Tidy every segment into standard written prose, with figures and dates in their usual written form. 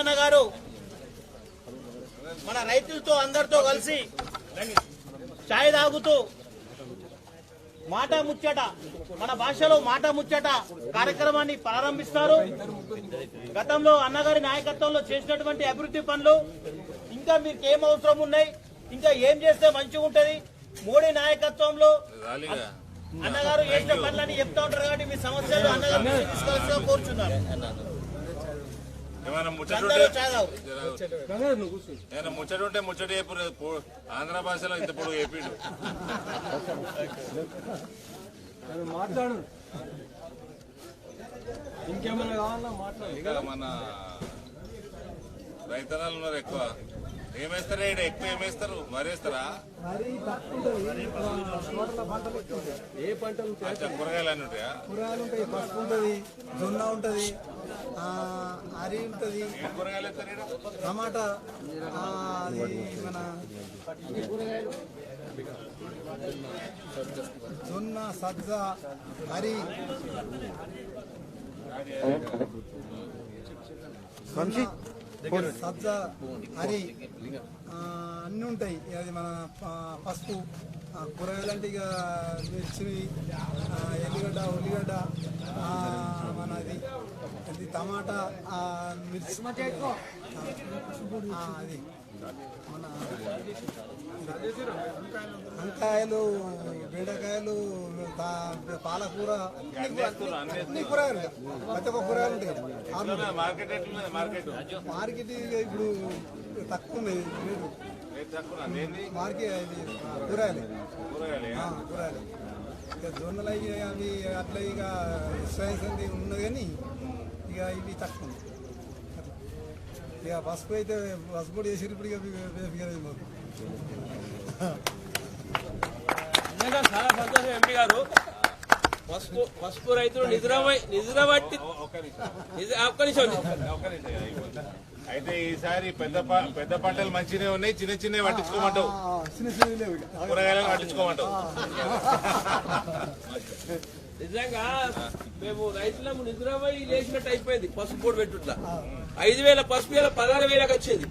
రేవంత్ అన్న గారు మన రైతులతో అందరితో కలిసి ఛాయ్ తాగుతూ మాట ముచ్చట, మన భాషలో మాట ముచ్చట కార్యక్రమాన్ని ప్రారంభిస్తారు. గతంలో అన్నగారి నాయకత్వంలో చేసినటువంటి అభివృద్ధి పనులు, ఇంకా మీకు ఏం అవసరం ఉన్నాయి, ఇంకా ఏం చేస్తే మంచిగా ఉంటది, మోడీ నాయకత్వంలో అన్నగారు చేసిన పనులని చెప్తా ఉంటారు. కాబట్టి మీ సమస్యలు అన్నగారు తీసుకోవాల్సిగా కోరుచున్నారు. ముచ్చటుంటే ముచ్చట ఆంధ్ర భాషలో ఇంత పొడుగు చెప్పిడు. మాట్లాడు, ఇంకేమైనా కావాలా మాట్లాడు. మన రైతనాలు ఉన్నారు ఎక్కువ. ఏమేస్తారా? ఎక్కువ ఏమేస్తారు? మరేస్తారా? ఏ పంటలు? కూరగాయలు అన్నీ ఉంటాయా? కూరగాయలు ఉంటాయి, పసుపు ఉంటుంది, జొన్న ఉంటుంది, అరి ఉంటుంది, కూరగాయలు వేస్తారు, టమాటా, మన జొన్న, సజ్జ, అరి, సజ్జ, అరి అన్నీ ఉంటాయి. అది మన పసుపు, కూరగాయలు అంటే ఇక మిర్చి, ఎల్లిగడ్డ, ఉల్లిగడ్డ, మనది అది టమాటా, మిర్చి, అది మన వంకాయలు, బెండకాయలు, పాలకూర, అన్ని కూరగాయలు, ప్రతి ఒక్క కూరగాయలు ఉంటాయి. మార్కెట్ ఇప్పుడు తక్కువ ఉన్నాయి మార్కెట్ కూరగాయలు. ఇక జొన్నలు అవి అట్లా ఇక విశ్వాసంది ఉన్నది, కానీ ఇక ఇవి తక్కువ. ఇక పసుపు అయితే పసుపు కూడా వేసి ఇప్పుడు ఇక మాకు చాలా సంతోషం. ఎంపీ గారు పసుపు రైతులు నిజరబట్టి అయితే ఈసారి పెద్ద పంటలు మంచిగా ఉన్నాయి, చిన్న చిన్నవి పట్టించుకోమంటావు, కూరగాయలను పట్టించుకోమంటావు. నిజంగా మేము రైతులకు నిద్రపోయి లేచినట్టు అయిపోయింది. పసుపు కూడా పెట్టుట్లా 5,000 పసుపు 16,000 వచ్చింది.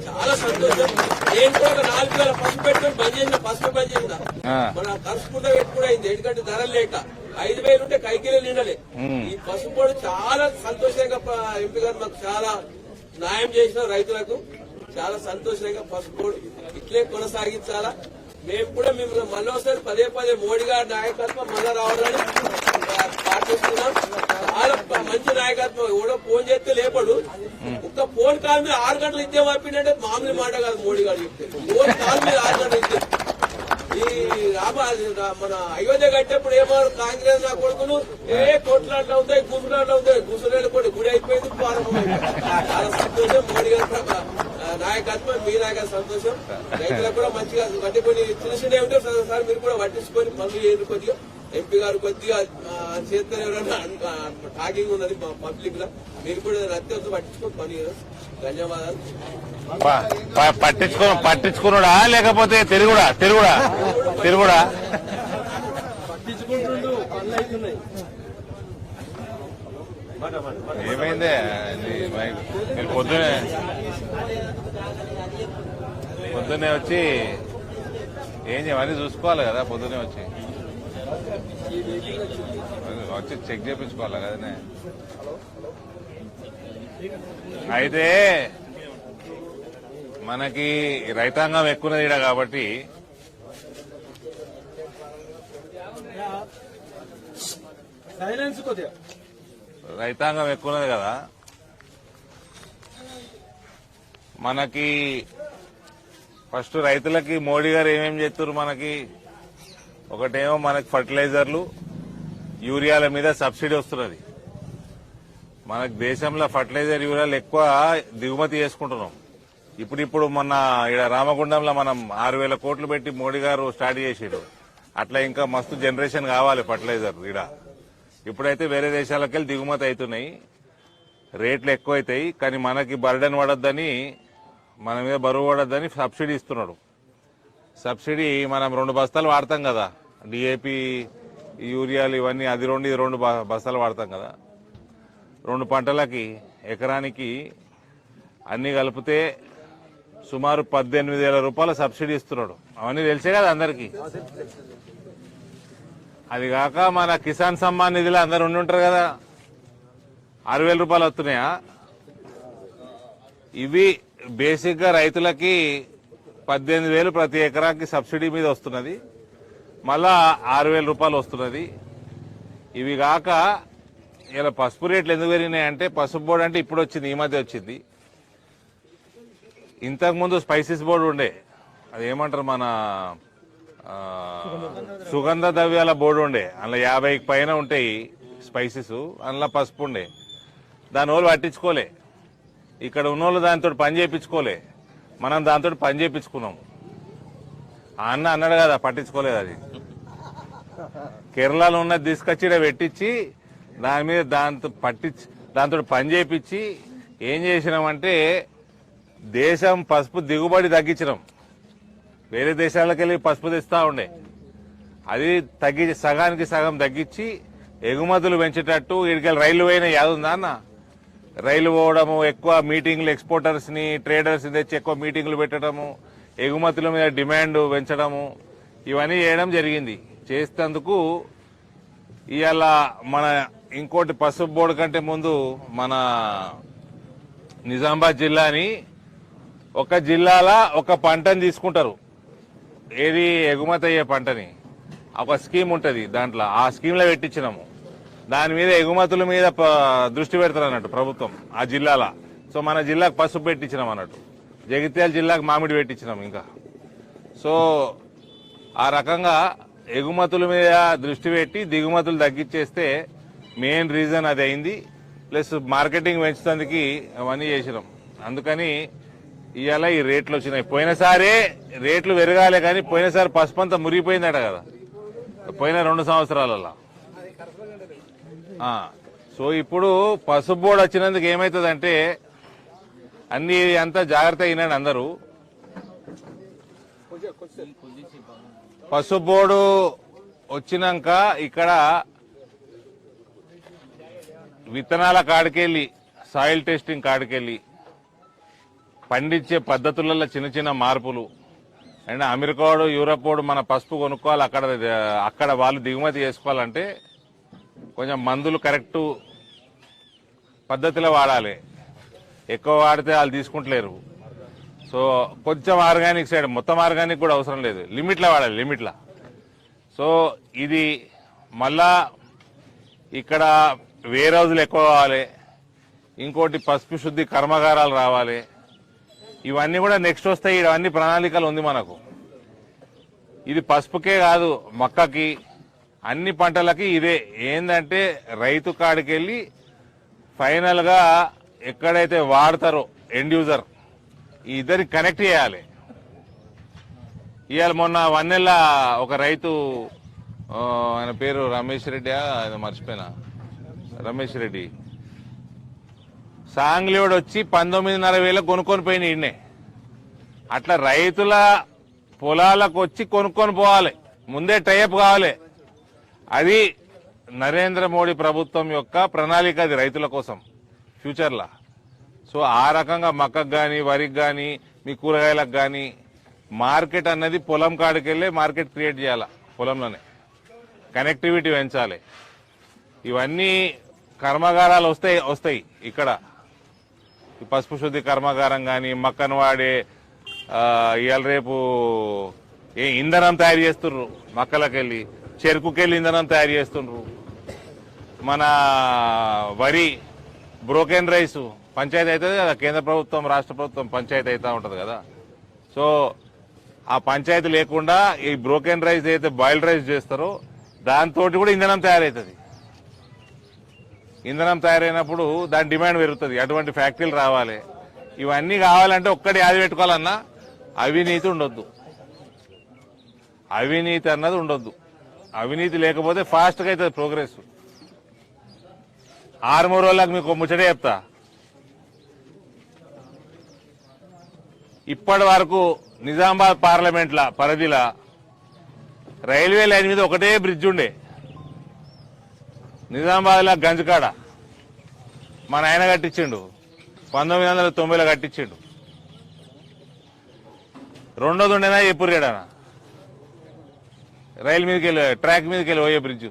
చాలా సంతోషం. నేను కూడా 4,000 పసుపు పెట్టుకుని బంద్ చేసిన, పసుపు బంద్ చేసిన. మన ఖర్చు కూడా పెట్టుకుని అయింది, ఎందుకంటే ధరలు లేక 5,000 ఉంటే కైకిలే నిండలే. ఈ పసుపు కూడా చాలా సంతోషంగా ఎంపీ గారు మాకు చాలా న్యాయం చేసిన రైతులకు. చాలా సంతోషంగా పసుపు ఇట్లే కొనసాగించాలా. మేము కూడా మేము మళ్ళీ ఒకసారి పదే మోడీ గారి నాయకత్వం మళ్ళా రావాలని పాటిస్తున్నాం. చాలా మంచి నాయకత్వం. ఎవడో ఫోన్ చేస్తే లేపడు. ఒక్క ఫోన్ కాల్ మీద 6 గంటలు ఇచ్చే పంపిండే మామూలు మాట కాదు. మోడీ గారు చెప్తే ఫోన్ కాల్ మీద 6 గంటలు ఇచ్చే. ఈ మన అయోధ్య కట్టేప్పుడు ఏమో కాంగ్రెస్ నా కొడుకులు కొట్లాట్లు అవుతాయి, గుంపులాట్లు అవుతాయి. గుసరేళ్ళు కూడా గుడి అయిపోయింది, ప్రారంభమైంది. చాలా సంతోషం. మోడీ గారు నాయకత్వం, మీ నాయకత్వం సంతోషం. రైతులకు కూడా మంచిగా అంటే కొన్ని చిన్న చిన్న ఉంటే సార్ మీరు కూడా పట్టించుకొని పనులు చేయండి. కొద్దిగా ఎంపీ గారు కొద్దిగా చేస్తే టాకింగ్ ఉన్నది పబ్లిక్ లో, మీరు కూడా అత్యంత పట్టించుకొని పని. ధన్యవాదాలు. పట్టించుకున్నాడా లేకపోతే తిరుగుడా పట్టించుకుంటుండు, పనులు అవుతున్నాయి. ఏమైందే? మీరు పొద్దున్నే వచ్చి ఏం చేయమని చూసుకోవాలి కదా. పొద్దున్నే వచ్చి చెక్ చేయించుకోవాలి కదనే. అయితే మనకి రైతాంగం ఎక్కువది ఈడ కాబట్టి రైతాంగం ఎక్కువన్నది కదా. మనకి ఫస్ట్ రైతులకి మోడీ గారు ఏమేమి చేస్తున్నారు? మనకి ఒకటేమో మనకి ఫర్టిలైజర్లు, యూరియాల మీద సబ్సిడీ వస్తున్నది. మనకు దేశంలో ఫర్టిలైజర్, యూరియాలు ఎక్కువ దిగుమతి చేసుకుంటున్నాం. ఇప్పుడు మొన్న ఇక్కడ రామగుండంలో మనం 6,000 కోట్లు పెట్టి మోడీ గారు స్టార్ట్ చేసారు. అట్లా ఇంకా మస్తు జనరేషన్ కావాలి ఫర్టిలైజర్ ఈడ. ఇప్పుడైతే వేరే దేశాలకు వెళ్ళి దిగుమతి అవుతున్నాయి, రేట్లు ఎక్కువైతాయి. కానీ మనకి బర్డెన్ పడొద్దని, మన మీద బరువు పడొద్దని సబ్సిడీ ఇస్తున్నాడు. సబ్సిడీ మనం 2 బస్తాలు వాడతాం కదా, డిఏపి, యూరియాలు ఇవన్నీ. అది 2 బస్తాలు వాడతాం కదా. 2 పంటలకి ఎకరానికి అన్ని కలిపితే సుమారు 18,000 రూపాయల సబ్సిడీ ఇస్తున్నాడు. అవన్నీ తెలిసే కదా అందరికీ. అది కాక మన కిసాన్ సమ్మాన్ నిధిలో అందరు ఉండి ఉంటారు కదా, 6,000 రూపాయలు వస్తున్నాయా? ఇవి బేసిక్ గా రైతులకి 18,000 ప్రతి ఎకరాకి సబ్సిడీ మీద వస్తున్నది, మళ్ళా 6,000 రూపాయలు వస్తున్నది. ఇవి కాక ఇలా పసుపు రేట్లు ఎందుకు పెరిగినాయంటే, పసుపు బోర్డు అంటే ఇప్పుడు వచ్చింది, ఈ మధ్య వచ్చింది. ఇంతకుముందు స్పైసెస్ బోర్డు ఉండే, అది ఏమంటారు మన సుగంధ ద్రవ్యాల బోర్డు ఉండే, అందులో 50కి పైన ఉంటాయి స్పైసెస్, అందులో పసుపు ఉండే. దాని వాళ్ళు పట్టించుకోలే, ఇక్కడ ఉన్నోళ్ళు దాంతో పని చేయించుకోలే, మనం దాంతో పని చేయించుకున్నాం. ఆ అన్న అన్నాడు కదా, పట్టించుకోలేదు. అది కేరళలో ఉన్నది తీసుకొచ్చి ఇక్కడ పెట్టించి దాని మీద దాంతో పని చేయించి ఏం చేసినామంటే దేశం పసుపు దిగుబడి తగ్గించినాం. వేరే దేశాలకు వెళ్ళి పసుపు తెస్తా ఉండే, అది తగ్గించి సగానికి సగం తగ్గించి ఎగుమతులు పెంచేటట్టు. వీడికి రైలు పోయిన యాదుందా అన్న, రైలు పోవడము, ఎక్కువ మీటింగ్లు, ఎక్స్పోర్టర్స్ ని ట్రేడర్స్ తెచ్చి ఎక్కువ మీటింగ్లు పెట్టడము, ఎగుమతుల మీద డిమాండ్ పెంచడము, ఇవన్నీ చేయడం జరిగింది. చేసేందుకు ఇవాళ మన ఇంకోటి పసుపు బోర్డు కంటే ముందు మన నిజామాబాద్ జిల్లాని ఒక జిల్లాలో ఒక పంటని తీసుకుంటారు, ఏది ఎగుమతి అయ్యే పంటని. ఒక స్కీమ్ ఉంటుంది దాంట్లో, ఆ స్కీమ్ లో పెట్టించినాము. దాని మీద ఎగుమతుల మీద దృష్టి పెడతారు అన్నట్టు ప్రభుత్వం ఆ జిల్లాలో. సో మన జిల్లాకు పసుపు పెట్టించినాం అన్నట్టు, జగిత్యాల జిల్లాకు మామిడి పెట్టించినాం ఇంకా. సో ఆ రకంగా ఎగుమతుల మీద దృష్టి పెట్టి దిగుమతులు తగ్గించేస్తే మెయిన్ రీజన్ అది అయింది. ప్లస్ మార్కెటింగ్ పెంచుతందుకు అవన్నీ చేసినాం. అందుకని ఇవాళ ఈ రేట్లు వచ్చినాయి. పోయినసారే రేట్లు పెరగాలే కానీ పోయినసారి పసుపు అంతా మురిగిపోయిందట కదా పోయిన 2 సంవత్సరాలలో. సో ఇప్పుడు పసుపు బోర్డు వచ్చినందుకు ఏమవుతుందంటే, అన్ని అంతా జాగ్రత్త అయినాడు అందరూ. పసుపు బోర్డు వచ్చినాక ఇక్కడ విత్తనాల కాడికెళ్ళి, సాయిల్ టెస్టింగ్ కాడికెళ్ళి, పండించే పద్ధతులలో చిన్న చిన్న మార్పులు. అండ్ అమెరికా వాడు, యూరప్ వాడు మన పసుపు కొనుక్కోవాలి, అక్కడ వాళ్ళు దిగుమతి చేసుకోవాలంటే కొంచెం మందులు కరెక్ట్ పద్ధతిలో వాడాలి. ఎక్కువ వాడితే వాళ్ళు తీసుకుంటలేరు. సో కొంచెం ఆర్గానిక్ సైడ్, మొత్తం ఆర్గానిక్ కూడా అవసరం లేదు, లిమిట్లో వాడాలి, లిమిట్లో. సో ఇది మళ్ళా ఇక్కడ వేర్ హౌజులు ఎక్కువ కావాలి, ఇంకోటి పసుపు శుద్ధి కర్మాగారాలు రావాలి. ఇవన్నీ కూడా నెక్స్ట్ వస్తాయి. ఇవన్నీ ప్రణాళికలు ఉంది మనకు. ఇది పసుపుకే కాదు, మక్కకి, అన్ని పంటలకి ఇదే. ఏంటంటే రైతు కాడికెళ్ళి ఫైనల్ గా ఎక్కడైతే వాడతారో ఎండ్ యూజర్, ఈ ఇద్దరికి కనెక్ట్ చేయాలి. ఇవాళ మొన్న వన్నెల ఒక రైతు, ఆయన పేరు రమేష్ రెడ్డి, ఆయన మర్చిపోయినా, రమేష్ రెడ్డి, సాంగ్లీవుడు వచ్చి 19,500 కొనుక్కొని పోయిన ఈయనే. అట్లా రైతుల పొలాలకు వచ్చి కొనుక్కొని పోవాలి, ముందే టైప్ కావాలి. అది నరేంద్ర మోడీ ప్రభుత్వం యొక్క ప్రణాళిక, అది రైతుల కోసం ఫ్యూచర్లా. సో ఆ రకంగా మక్కకు కానీ, వరికి కానీ, మీ కూరగాయలకు కానీ మార్కెట్ అన్నది పొలం కాడికెళ్ళి మార్కెట్ క్రియేట్ చేయాలి, పొలంలోనే కనెక్టివిటీ పెంచాలి. ఇవన్నీ కర్మాగారాలు వస్తాయి ఇక్కడ. పసుపు శుద్ధి కర్మాగారం కానీ, మక్కను వాడే ఇవాళ రేపు ఇంధనం తయారు చేస్తుర్రు, మక్కలకెళ్ళి చెరుకుకెళ్ళి ఇంధనం తయారు చేస్తుండ్రు. మన వరి బ్రోకెన్ రైస్ పంచాయతీ అవుతుంది కదా, కేంద్ర ప్రభుత్వం రాష్ట్ర ప్రభుత్వం పంచాయతీ అవుతా ఉంటది కదా. సో ఆ పంచాయతీ లేకుండా ఈ బ్రోకెన్ రైస్ అయితే బాయిల్డ్ రైస్ చేస్తారో దాంతో కూడా ఇంధనం తయారవుతుంది. ఇంధనం తయారైనప్పుడు దాని డిమాండ్ పెరుగుతుంది. అటువంటి ఫ్యాక్టరీలు రావాలి. ఇవన్నీ కావాలంటే ఒక్కటి యాది పెట్టుకోవాలన్నా అవినీతి ఉండొద్దు, అవినీతి అన్నది ఉండొద్దు. అవినీతి లేకపోతే ఫాస్ట్గా అవుతుంది ప్రోగ్రెస్. 6 రోజులకు మీకు ముచ్చటే చెప్తా. ఇప్పటి వరకు నిజామాబాద్ పార్లమెంట్ల పరిధిలో రైల్వే లైన్ మీద ఒకటే బ్రిడ్జ్ ఉండే, నిజామాబాద్ లో గంజకాడ మా నాయన కట్టించిండు. 1990లో కట్టించిండు. రెండోది ఉండేనా ఎప్పుడు రేడానా రైలు మీదకి వెళ్ళి ట్రాక్ మీదకి వెళ్ళి పోయే బ్రిడ్జ్.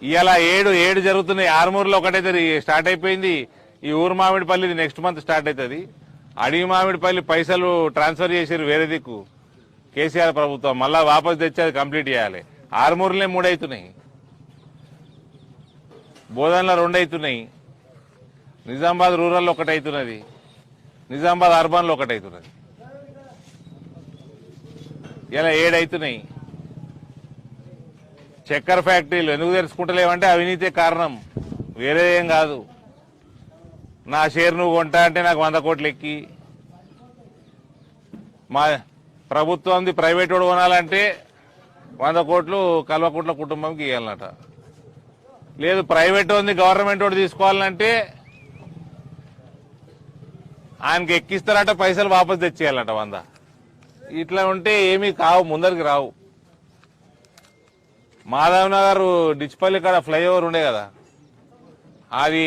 ఇలా ఏడు జరుగుతున్నాయి. ఆర్మూర్లో ఒకటైతే స్టార్ట్ అయిపోయింది. ఈ ఊరు మామిడిపల్లిది నెక్స్ట్ మంత్ స్టార్ట్ అవుతుంది. అడవి మామిడిపల్లి పైసలు ట్రాన్స్ఫర్ చేసారు వేరే దిక్కు కేసీఆర్ ప్రభుత్వం, మళ్ళా వాపసు తెచ్చి అది కంప్లీట్ చేయాలి. ఆర్మూర్లే 3 అవుతున్నాయి, బోధనలో 2 అవుతున్నాయి, నిజామాబాద్ రూరల్లో 1 అవుతున్నది, నిజామాబాద్ అర్బన్లో 1 అవుతున్నది. ఇలా 7 అవుతున్నాయి. చక్కెర ఫ్యాక్టరీలు ఎందుకు తెరుచుకుంటలేవంటే అవినీతే కారణం, వేరే ఏం కాదు. నా షేర్ నువ్వు కొంటా అంటే నాకు 100 కోట్లు ఎక్కి, మా ప్రభుత్వంది ప్రైవేట్ వాడు కొనాలంటే 100 కోట్లు కల్వకుంట్ల కుటుంబంకి ఇవ్వాలన్నట. లేదు ప్రైవేట్ ఉంది గవర్నమెంట్ వాడు తీసుకోవాలంటే ఆయనకి ఎక్కిస్తారట, పైసలు వాపసు తెచ్చేయాలట 100. ఇట్లా ఉంటే ఏమీ కావు, ముందరికి రావు. మాధవ్ నగర్ డిచ్పల్లి కాడ ఫ్లైఓవర్ ఉండే కదా, అది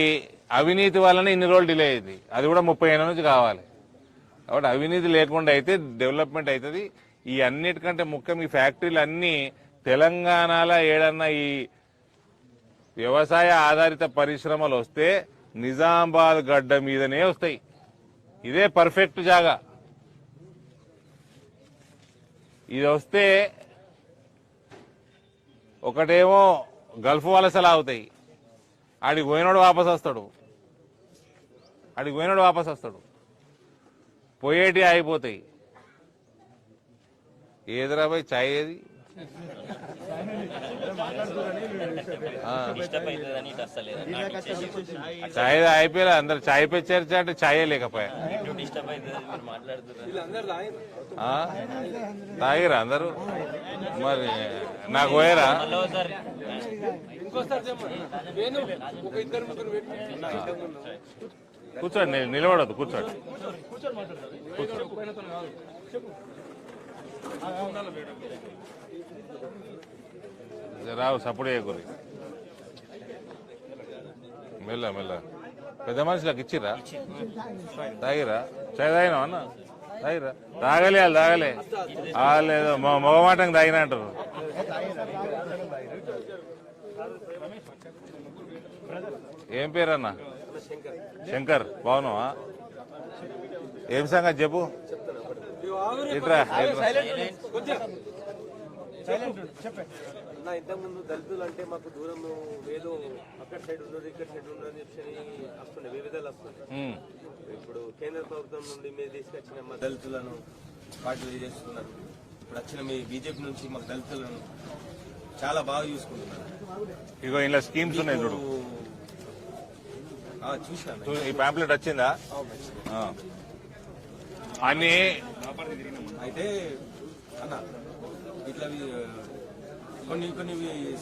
అవినీతి వల్లనే ఇన్ని రోజులు డిలే అయింది. అది కూడా 30 ఏళ్ళ నుంచి కావాలి. కాబట్టి అవినీతి లేకుండా అయితే డెవలప్మెంట్ అవుతుంది. ఈ అన్నిటికంటే ముఖ్యం ఈ ఫ్యాక్టరీలు అన్ని తెలంగాణలో ఏడన్నా ఈ వ్యవసాయ ఆధారిత పరిశ్రమలు వస్తే నిజామాబాద్ గడ్డ మీదనే వస్తాయి. ఇదే పర్ఫెక్ట్ జాగా. ఇది వస్తే ఒకటేమో గల్ఫ్ వలసలు అవుతాయి, ఆడికి పోయినోడు వాపసు వస్తాడు, పోయేటి ఆగిపోతాయి. ఏదిరా పోయి చాయ్ ఏది చాయ్ అయిపోయా, అందరు చాయ్ పెంచారు అంటే చాయే లేకపోయా. తాగిరా అందరు? మరి నాకు పోయారా? కూర్చోండి, నిలబడద్దు, కూర్చోండి. రావు సపోర్ట్ చేయకూరి. మెల్ల మెల్ల పెద్ద మనుషులకు ఇచ్చిరా? తాగిరా? చాయ్ తాగినా అన్న? తాగిరా? తాగలే లేదు మగమాటంగా తాగినా అంటారు. ఏం పేరన్నా? శంకర్. బాగున్నావా? ఏం సంగతి చెప్పు. ఇట్రా ఇంతకుముందు దళితులు అంటే మాకు దూరం ఏదో అక్కడ సైడ్ ఉన్నది ఇక్కడ సైడ్ ఉన్నది చెప్పి వస్తుండే, వివిధాలు వస్తుండే. ఇప్పుడు కేంద్ర ప్రభుత్వం నుండి మీరు తీసుకొచ్చిన మా దళితులను పార్టీలు చేస్తున్నారు. ఇప్పుడు వచ్చిన మీ బీజేపీ నుంచి మాకు దళితులను చాలా బాగా చూసుకుంటున్నారు. ఇగో ఇలా స్కీమ్స్ ఉన్నాయి చూడు. చూసాను. ఈ పాంప్లెట్ వచ్చిందా? అని అయితే అన్న ఇట్లా కొన్ని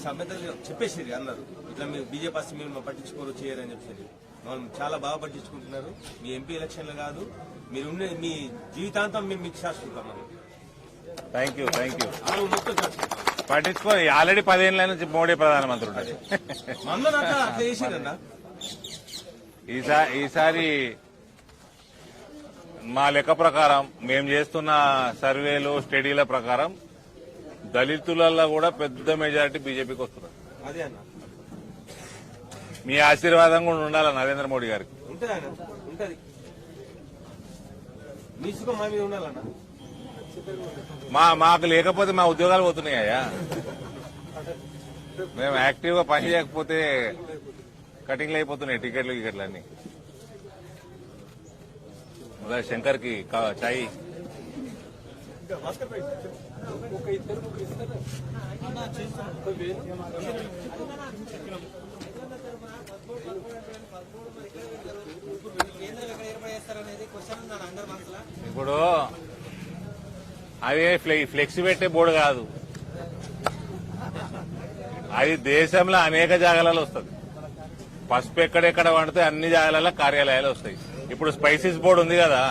సభ్యతలు చెప్పేసారు అన్నారు, ఇట్లా మీరు బీజేపీ వస్తే మీరు పట్టించుకోరు చేయరని చెప్పేసి. మనం చాలా బాగా పట్టించుకుంటున్నారు. మీ ఎంపీ ఎలక్షన్లు కాదు, మీరు ఉండే మీ జీవితాంతం మేము మీకు శాశ్వతం. థ్యాంక్ యూ పట్టించుకో. ఆల్రెడీ 10 ఏళ్ళ నుంచి మోడీ ప్రధానమంత్రి ఉంటారు. ఈసారి మా లెక్క ప్రకారం మేము చేస్తున్న సర్వేలు స్టడీల ప్రకారం దళితులలో కూడా పెద్ద మెజారిటీ బీజేపీకి వస్తున్నారు. అదే అన్న, మీ ఆశీర్వాదం కూడా ఉండాలి నరేంద్ర మోడీ గారికి. ఉంటది, మీ సుఖం మా మీద ఉండాలన్న. మాకు లేకపోతే మా ఉద్యోగాలు పోతున్నాయా? మేము యాక్టివ్ గా పని చేయకపోతే కటింగ్లు అయిపోతున్నాయి టికెట్లు అన్ని. శంకర్ కి చాయ్. ఇప్పుడు అదే ఫ్లెక్సీ పెట్టే బోర్డు కాదు, అది దేశంలో అనేక జాగాలలో వస్తుంది. పసుపు ఎక్కడెక్కడ వండితే అన్ని జాగాలలో కార్యాలయాలు వస్తాయి. ఇప్పుడు స్పైసీస్ బోర్డు ఉంది కదా,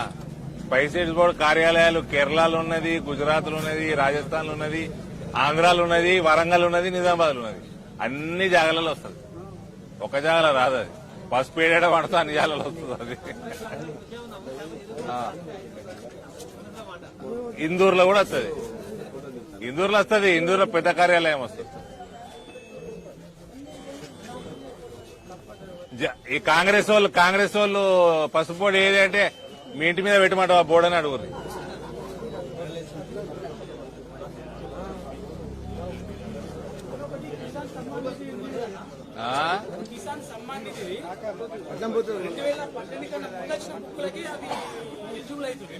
స్పైసీస్ బోర్డు కార్యాలయాలు కేరళలో ఉన్నది, గుజరాత్ లో ఉన్నది, రాజస్థాన్ లో ఉన్నది, ఆంధ్రాలో ఉన్నది, వరంగల్ ఉన్నది, నిజామాబాద్ లో ఉన్నది. అన్ని జాగాలలో వస్తుంది, ఒక జాగాలో రాదు. అది పసుపు ఏడ పడతా నిజాలలో వస్తుంది అది. ఇందూరులో కూడా వస్తుంది, ఇందూరులో వస్తుంది, ఇందూరులో పెద్ద కార్యాలయం వస్తుంది. ఈ కాంగ్రెస్ వాళ్ళు పసుపు బోర్డు ఏది అంటే మీ ఇంటి మీద పెట్టమంటావా బోర్డు అని అడుగురు. కిసాన్ సమ్మాన్ నిధి 2018 కన్నా ముందు వచ్చిన బుక్లకి అది ఎలిజిబుల్ అవుతుంది.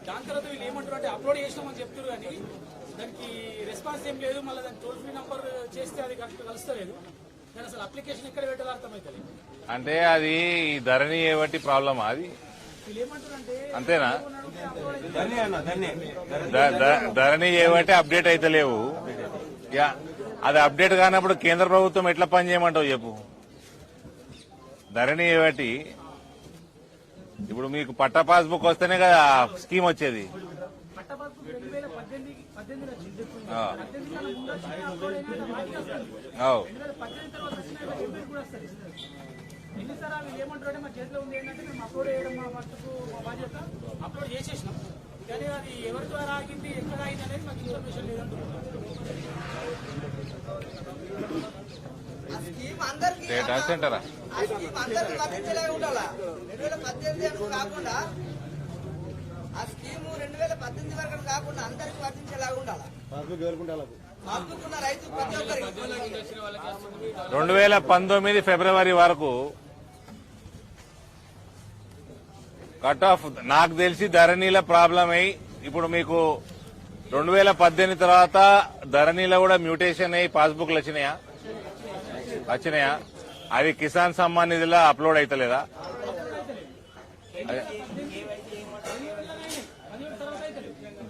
దాని తర్వాత వీళ్ళు ఏమంటారు అంటే అప్లోడ్ చేసినామని చెప్తారు కానీ దానికి రెస్పాన్స్ ఏం లేదు. మళ్ళీ దాని టోల్ ఫ్రీ నంబర్ చేస్తే అది కరెక్ట్ కలుస్తలేదు. దాని అసలు అప్లికేషన్ ఎక్కడ పెట్టాలో అర్థమవుతుంది. అంటే అది ఈ ధరణి ఏబట్టి ప్రాబ్లమా అది? వీళ్ళు ఏమంటారు అంటే అంతేనా? ధరణి ఏబట్టి అప్డేట్ అయితే లేవు. అది అప్డేట్ కానప్పుడు కేంద్ర ప్రభుత్వం ఎట్లా పని చేయమంటావు చెప్పు. ధరణి ఏబట్టి ఇప్పుడు మీకు పట్టా పాస్బుక్ వస్తేనే కదా స్కీమ్ వచ్చేది. పట్టబాబు 2018 వచ్చింది. 18 కన్నా ముందు వచ్చిన అప్లోడ్ అయినా వాటికి వస్తుంది. 2018 తర్వాత వచ్చిన ఎంపీలు కూడా వస్తుంది. ఎన్నిసార్లు వీళ్ళు ఏమంటారు అంటే మా చేతిలో ఉంది ఏంటంటే మేము అప్లోడ్ చేయడం మా మట్టుకు మా బాధ్యత, అప్లోడ్ చేసేసినాం కానీ అది ఎవరి ద్వారా ఆగింది ఎక్కడ ఆగింది అనేది మాకు ఇన్ఫర్మేషన్ లేదంటున్నారు. డేటా సెంటరా అందరికి వర్తించలే ఉండాలా. 2018 కాకుండా ఆ స్కీము 2018 వరకు కాకుండా అందరికి వర్తించేలాగా ఉండాలా. పాస్బుక్ రైతు ప్రతి ఒక్కరికి 2019 ఫిబ్రవరి వరకు కట్ ఆఫ్. నాకు తెలిసి ధరణిల ప్రాబ్లం అయి ఇప్పుడు మీకు 2018 తర్వాత ధరణిలో కూడా మ్యూటేషన్ అయ్యి పాస్బుక్లు వచ్చినాయా? అది కిసాన్ సమ్మాన్ నిధిలో అప్లోడ్ అవుతలేదా?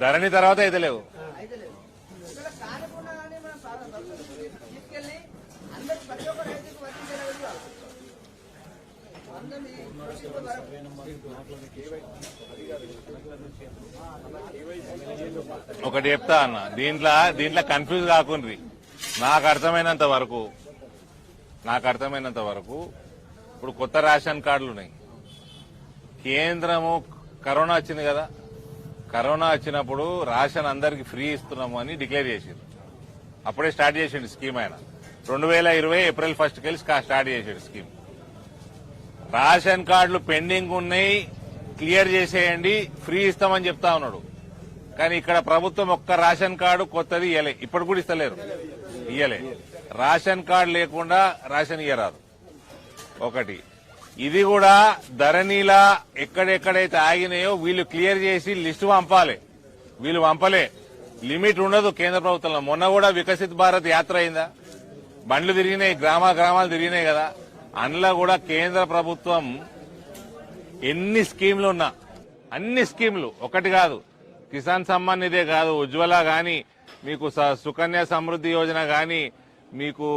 ధరణి తర్వాత అయితే లేవు. తీసుకెళ్లి అందరికి ప్రతి ఒక్క రైతుకు వర్తించేలాగా ఒకటి చెప్తా అన్న, దీంట్లో కన్ఫ్యూజ్ కాకుండ్రి. నాకు అర్థమైనంత వరకు ఇప్పుడు కొత్త రేషన్ కార్డులు ఉన్నాయి. కేంద్రము కరోనా వచ్చింది కదా, కరోనా వచ్చినప్పుడు రేషన్ అందరికి ఫ్రీ ఇస్తున్నాము అని డిక్లేర్ చేసింది. అప్పుడే స్టార్ట్ చేసిండు స్కీమ్. ఆయన 2020 ఏప్రిల్ 1కి వెళ్ళి స్టార్ట్ చేసాడు స్కీమ్. రేషన్ కార్డులు పెండింగ్ ఉన్నాయి, క్లియర్ చేసేయండి, ఫ్రీ ఇస్తామని చెప్తా ఉన్నాడు. కానీ ఇక్కడ ప్రభుత్వం ఒక్క రేషన్ కార్డు కొత్తది ఇయ్యలే, ఇప్పుడు కూడా ఇయ్యలే. రేషన్ కార్డు లేకుండా రేషన్ ఇయ్యరాదు. ఒకటి ఇది కూడా ధరణిలా ఎక్కడెక్కడైతే ఆగినాయో వీళ్ళు క్లియర్ చేసి లిస్టు పంపాలి. వీళ్ళు పంపలే. లిమిట్ ఉండదు కేంద్ర ప్రభుత్వంలో. మొన్న కూడా వికసిత్ భారత్ యాత్ర అయిందా? బండ్లు తిరిగినాయి, గ్రామాలు తిరిగినాయి కదా. అందులో కూడా కేంద్ర ప్రభుత్వం ఎన్ని స్కీమ్లు ఉన్నా అన్ని స్కీమ్లు ఒకటి కాదు, కిసాన్ సమ్మాన్ నిధే కాదు, ఉజ్వల గాని, మీకు సుకన్య సమృద్ధి యోజన గాని, మీకు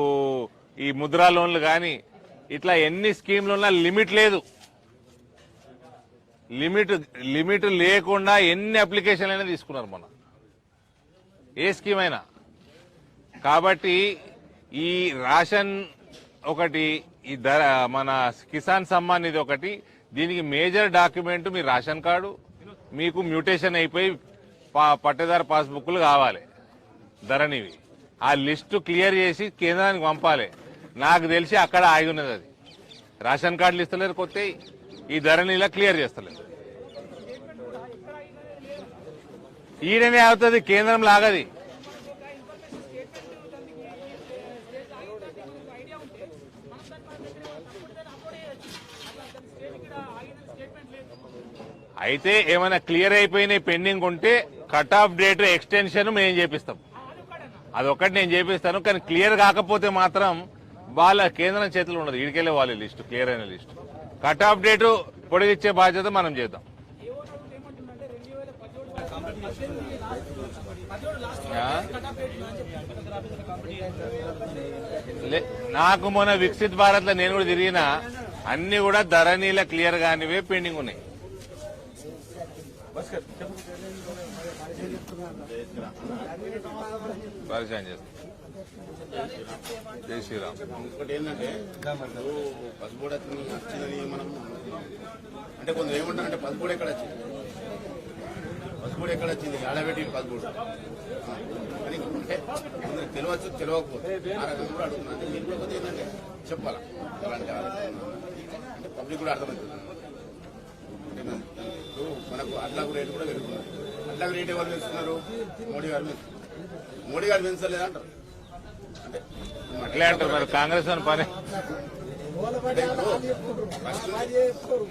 ఈ ముద్రా లోన్లు గాని, ఇట్లా ఎన్ని స్కీమ్లు ఉన్నా లిమిట్ లేదు. లిమిట్ లేకుండా ఎన్ని అప్లికేషన్లు అయినా తీసుకున్నారు మొన్న, ఏ స్కీమ్ అయినా. కాబట్టి ఈ రేషన్ ఒకటి, ఈ మన కిసాన్ సమ్మాన్ నిధి ఒకటి, దీనికి మేజర్ డాక్యుమెంట్ మీ రేషన్ కార్డు, మీకు మ్యూటేషన్ అయిపోయి పట్టేదారు పాస్బుక్లు కావాలి ధరణివి. ఆ లిస్టు క్లియర్ చేసి కేంద్రానికి పంపాలి. నాకు తెలిసి అక్కడ ఆగి ఉన్నది. అది రేషన్ కార్డులు ఇస్తలేరు కొత్త, ఈ ధరణిలా క్లియర్ చేస్తలేదు. ఈడనే అవుతుంది, కేంద్రం లాగది. అయితే ఏమైనా క్లియర్ అయిపోయినాయి పెండింగ్ ఉంటే కట్ ఆఫ్ డేట్ ఎక్స్టెన్షన్ మేము చేపిస్తాం. అదొకటి నేను చేపిస్తాను. కానీ క్లియర్ కాకపోతే మాత్రం వాళ్ళ కేంద్రం చేతులు ఉండదు, ఇడికెళ్ళే వాళ్ళ లిస్టు, క్లియర్ అయిన లిస్టు. కట్ ఆఫ్ డేటు పొడిగిచ్చే బాధ్యత మనం చేద్దాం. నాకు మొన్న వికసిత్ భారత్ లో నేను కూడా తిరిగిన, అన్ని కూడా ధరణిలో క్లియర్ కానివే పెండింగ్ ఉన్నాయి. పరిచయం చేస్తాం. జై శ్రీరామ్. ఇంకోటి ఏంటంటే ఇప్పుడు పసుపుడు వచ్చిందని మనం అంటే కొందరు ఏమంటారంటే పసుపుడు ఎక్కడ వచ్చింది, పసుపుడు ఎక్కడ వచ్చింది, ఆడబెట్టి పసుపుడు కానీ అంటే కొందరికి తెలియచ్చు, తెలియకపోతే ఆ రకంగా కూడా అడుగుతున్నాను. అంటే మీరు కూడా కొద్దిగా ఏంటంటే చెప్పాలా ఎలాంటి అంటే పబ్లిక్ కూడా అర్థమవుతుంది. ఇప్పుడు మనకు అడ్లకు రేటు కూడా పెరుగుతున్నారు. అడ్లకు రేటు ఎవరు పెంచుతున్నారు? మోడీ గారు పెంచుతున్నారు. మోడీ గారు పెంచలేదంటారు. అంటే అట్లే అంటారు మరి కాంగ్రెస్ అని పని.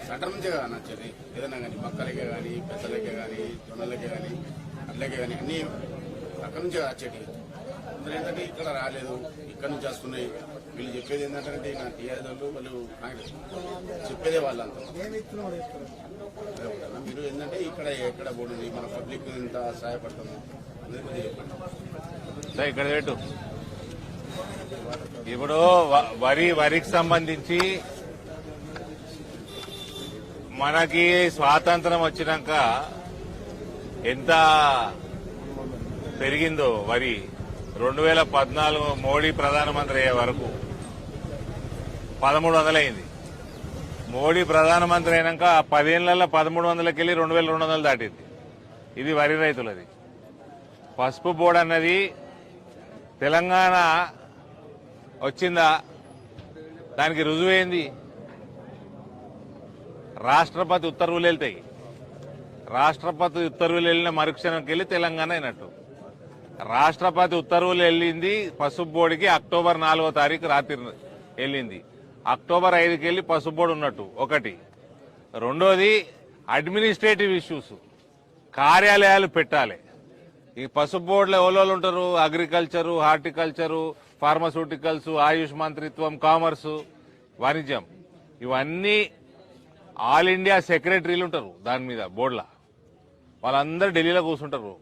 సెంటర్ నుంచే కదా నచ్చేది ఏదైనా కానీ మక్కలకే కానీ పెద్దలకే కానీ జొన్నలకే కానీ అట్లకే కానీ అన్ని అక్కడి నుంచే వచ్చేటి. అందరూ ఏంటంటే ఇక్కడ రాలేదు, ఇక్కడ నుంచి వస్తున్నాయి. వీళ్ళు చెప్పేది ఏంటంటే నా టీఆర్ఎస్ వాళ్ళు వాళ్ళు కాంగ్రెస్ చెప్పేదే వాళ్ళంతా. మీరు ఏంటంటే ఇక్కడ ఎక్కడ పోండి మన పబ్లిక్ ఇంత సహాయపడతాము అందరికీ చెప్పండి. ఇక్కడ పెట్టు. ఇప్పుడు వరికి సంబంధించి మనకి స్వాతంత్రం వచ్చినాక ఎంత పెరిగిందో వరి 2014 మోడీ ప్రధానమంత్రి అయ్యే వరకు 1300 అయింది. మోడీ ప్రధానమంత్రి అయినాక 10 ఏళ్లలో 1300కి వెళ్ళి 2200 దాటింది. ఇది వరి రైతులది. పసుపు బోర్డు అన్నది తెలంగాణ వచ్చిందా? దానికి రుజువైంది రాష్ట్రపతి ఉత్తర్వులు వెళ్తాయి. రాష్ట్రపతి ఉత్తర్వులు వెళ్ళిన మరుక్షణంకి వెళ్ళి తెలంగాణ అయినట్టు. రాష్ట్రపతి ఉత్తర్వులు వెళ్ళింది పసుపు బోర్డుకి అక్టోబర్ 4వ తారీఖు రాత్రి వెళ్ళింది. అక్టోబర్ 5కి వెళ్ళి పసుపు బోర్డు ఉన్నట్టు ఒకటి. రెండోది అడ్మినిస్ట్రేటివ్ ఇష్యూస్, కార్యాలయాలు పెట్టాలి. ఈ పసుపు బోర్డులో ఎవరు ఉంటారు? అగ్రికల్చరు, హార్టికల్చరు, ఫార్మాస్యూటికల్స్, ఆయుష్ మంత్రిత్వం, కామర్సు, వాణిజ్యం, ఇవన్నీ ఆల్ ఇండియా సెక్రటరీలు ఉంటారు దాని మీద బోర్డులో. వాళ్ళందరూ ఢిల్లీలో కూర్చుంటారు.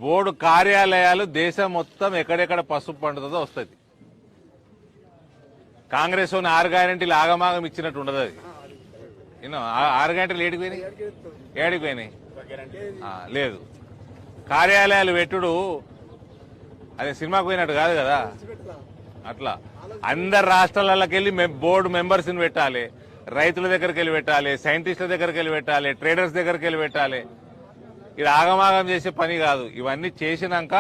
బోర్డు కార్యాలయాలు దేశం మొత్తం ఎక్కడెక్కడ పసుపు పండుతుందో వస్తుంది. కాంగ్రెస్ 6 గ్యారెంటీలు ఆగమాగం ఇచ్చినట్టు ఉండదు. అది 6 గ్యారెంటీలు ఏడికి పోయినాయి లేదు. కార్యాలయాలు పెట్టుడు అదే సినిమాకు పోయినట్టు కాదు కదా. అట్లా అందరు రాష్ట్రాలకి వెళ్ళి బోర్డు మెంబర్స్ ని పెట్టాలి, రైతుల దగ్గరికి వెళ్ళి పెట్టాలి, సైంటిస్టుల దగ్గరికి వెళ్ళి పెట్టాలి, ట్రేడర్స్ దగ్గరికి వెళ్ళి పెట్టాలి. ఇది ఆగమాగం చేసే పని కాదు. ఇవన్నీ చేసినాక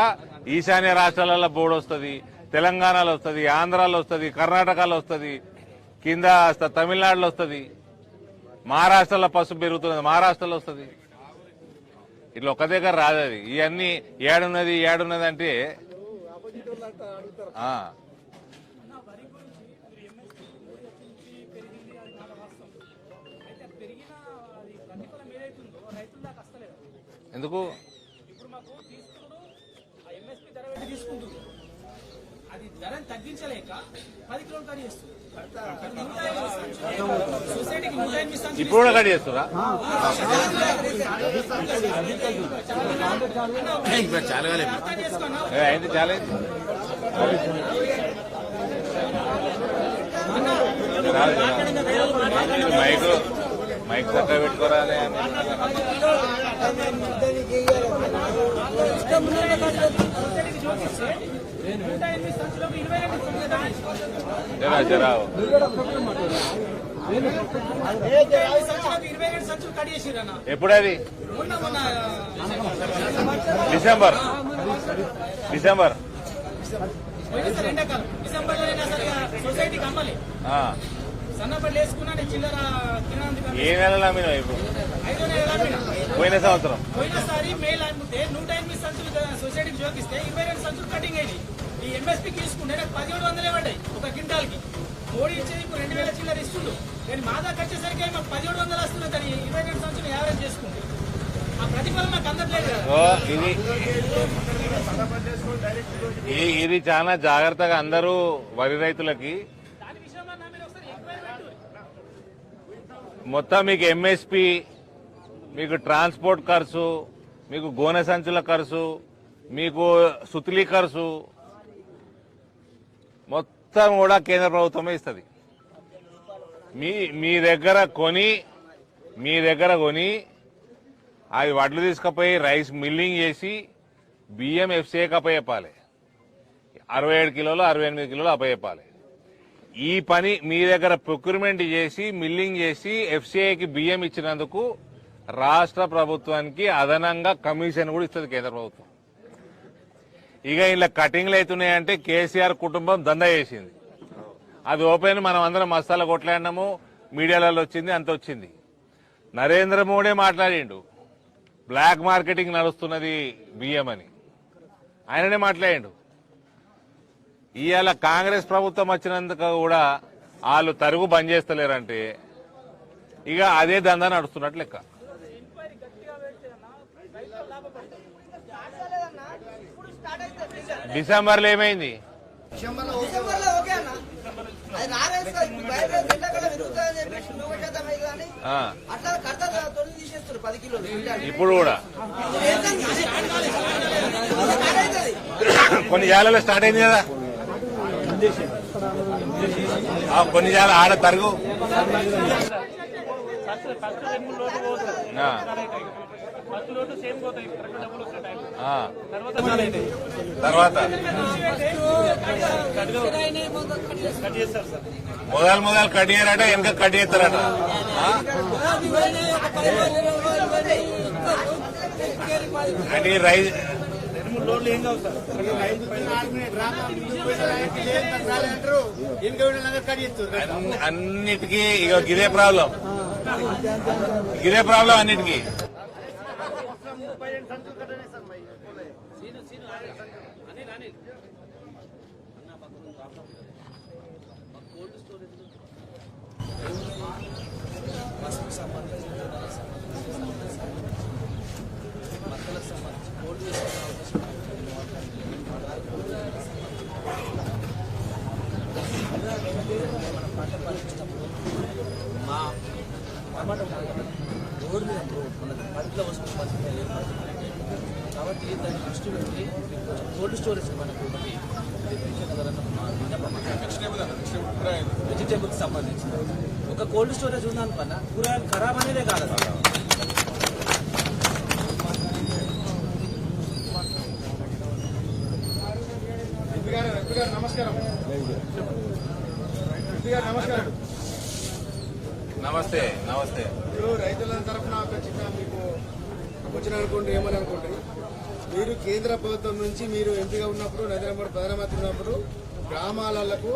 ఈశాన్య రాష్ట్రాలలో బోర్డు వస్తుంది, తెలంగాణలో వస్తుంది, ఆంధ్రాలో వస్తుంది, కర్ణాటకలో వస్తుంది, కింద తమిళనాడులో వస్తుంది, మహారాష్ట్రలో పసుపు పెరుగుతున్నది, మహారాష్ట్రలో వస్తుంది. ఇట్లా ఒక దగ్గర రాదు. అది ఇవన్నీ ఏడున్నది అంటే ఎందుకు అది ధరను తగ్గించలేక 10 కిలోలు కట్ చేస్తుంది. సొసైటీకి 108 ఇప్పుడు కూడా కట్ చేస్తురా? అయింది చాలా మైక్ చక్కగా పెట్టుకోరా. జరా ఎప్పుడది? డిసెంబర్ సొసైటీకి అమ్మాలి. సన్నబడి వేసుకున్నా చిల్లర ఏ నెలలో మీరు ఇప్పుడు? పోయిన సంవత్సరం పోయినసారి మేలు అమ్మితే 108 సంచులు సొసైటీకి జోకిస్తే 22 సంచులు కటింగ్ అయింది. ఈ ఎంఎస్పీ తీసుకుంటే నాకు 1700 పడ్డాయి ఒక క్వింటాల్కి. మోడీ ఇచ్చేది ఇప్పుడు 2000 చిల్లర ఇస్తుండు. కానీ మా దాకా వచ్చేసరికి మాకు 1700 వస్తుంది. కానీ 22 సంచులు యావరేజ్ చేసుకుంటే ఆ ప్రతిఫలం నాకు అందట్లేదు కదా. ఇది చాలా జాగ్రత్తగా అందరూ వరి రైతులకి దాని విషయంలో నా మీద ఒకసారి ఎంక్వైరీ పెట్టు. మొత్తం మీకు ఎంఎస్పీ, మీకు ట్రాన్స్పోర్ట్ ఖర్చు, మీకు గోనె సంచుల ఖర్చు, మీకు సుతిలీ ఖర్చు మొత్తం కూడా కేంద్ర ప్రభుత్వమే ఇస్తుంది. మీ దగ్గర కొని అవి వడ్లు తీసుకుపోయి రైస్ మిల్లింగ్ చేసి బియ్యం ఎఫ్సీఏకి అప్పచెప్పాలి. 67 కిలోలు 68 కిలోలు అప్పచెప్పాలి. ఈ పని మీ దగ్గర ప్రొక్యూర్మెంట్ చేసి మిల్లింగ్ చేసి ఎఫ్సీఐకి బియ్యం ఇచ్చినందుకు రాష్ట్ర ప్రభుత్వానికి అదనంగా కమిషన్ కూడా ఇస్తుంది కేంద్ర ప్రభుత్వం. ఇక ఇలా కటింగ్లు అవుతున్నాయంటే కేసీఆర్ కుటుంబం దందా చేసింది. అది ఓపెన్ మనం అందరం మసాలా కొట్లాడినాము, మీడియాలలో వచ్చింది, అంత వచ్చింది. నరేంద్ర మోడీ మాట్లాడిండు బ్లాక్ మార్కెటింగ్ నడుస్తున్నది బియ్యం అని, ఆయననే మాట్లాడిండు. ఇవాళ కాంగ్రెస్ ప్రభుత్వం వచ్చినందుకు కూడా వాళ్ళు తరుగు బంద్ చేస్తలేరంటే ఇక అదే దందా నడుస్తున్నట్లు లెక్క. డిసెంబర్లో ఏమైంది? డిసెంబర్లో ఓకే అన్న, అది నారేస్తా బయట ఎండాకాలం విరుగుతుందని చెప్పేసి 100% అయింది కానీ అట్లా కడతా తొలి తీసేస్తారు 10 కిలోలు. ఇప్పుడు కూడా కొన్ని జాలలో స్టార్ట్ అయింది కదా, కొన్ని జాల ఆడ తరుగు తర్వాత మొదలు కట్ చేయరట, వెనక కట్ చేస్తారట. అంటే రైస్ అన్నిటికీ ఇక గిదే ప్రాబ్లం అన్నిటికీ. రోడ్డు మీద మనకు 10 కిలో వస్తుంది, 10 కిలో కాబట్టి దాన్ని దృష్టి పెట్టి కోల్డ్ స్టోరేజ్ మనకు ఒకటి వెజిటేబుల్కి సంబంధించి ఒక కోల్డ్ స్టోరేజ్ ఉందనుకున్న కూరగాయలు ఖరాబ్ అనేదే కాదు. నమస్తే. ఇప్పుడు రైతుల తరఫున ఒక చిన్న మీకు వచ్చిన అనుకోండి, ఏమని అనుకోండి, మీరు కేంద్ర ప్రభుత్వం నుంచి మీరు ఎంపీగా ఉన్నప్పుడు, నరేంద్ర మోడీ ప్రధానమంత్రి ఉన్నప్పుడు గ్రామాలకు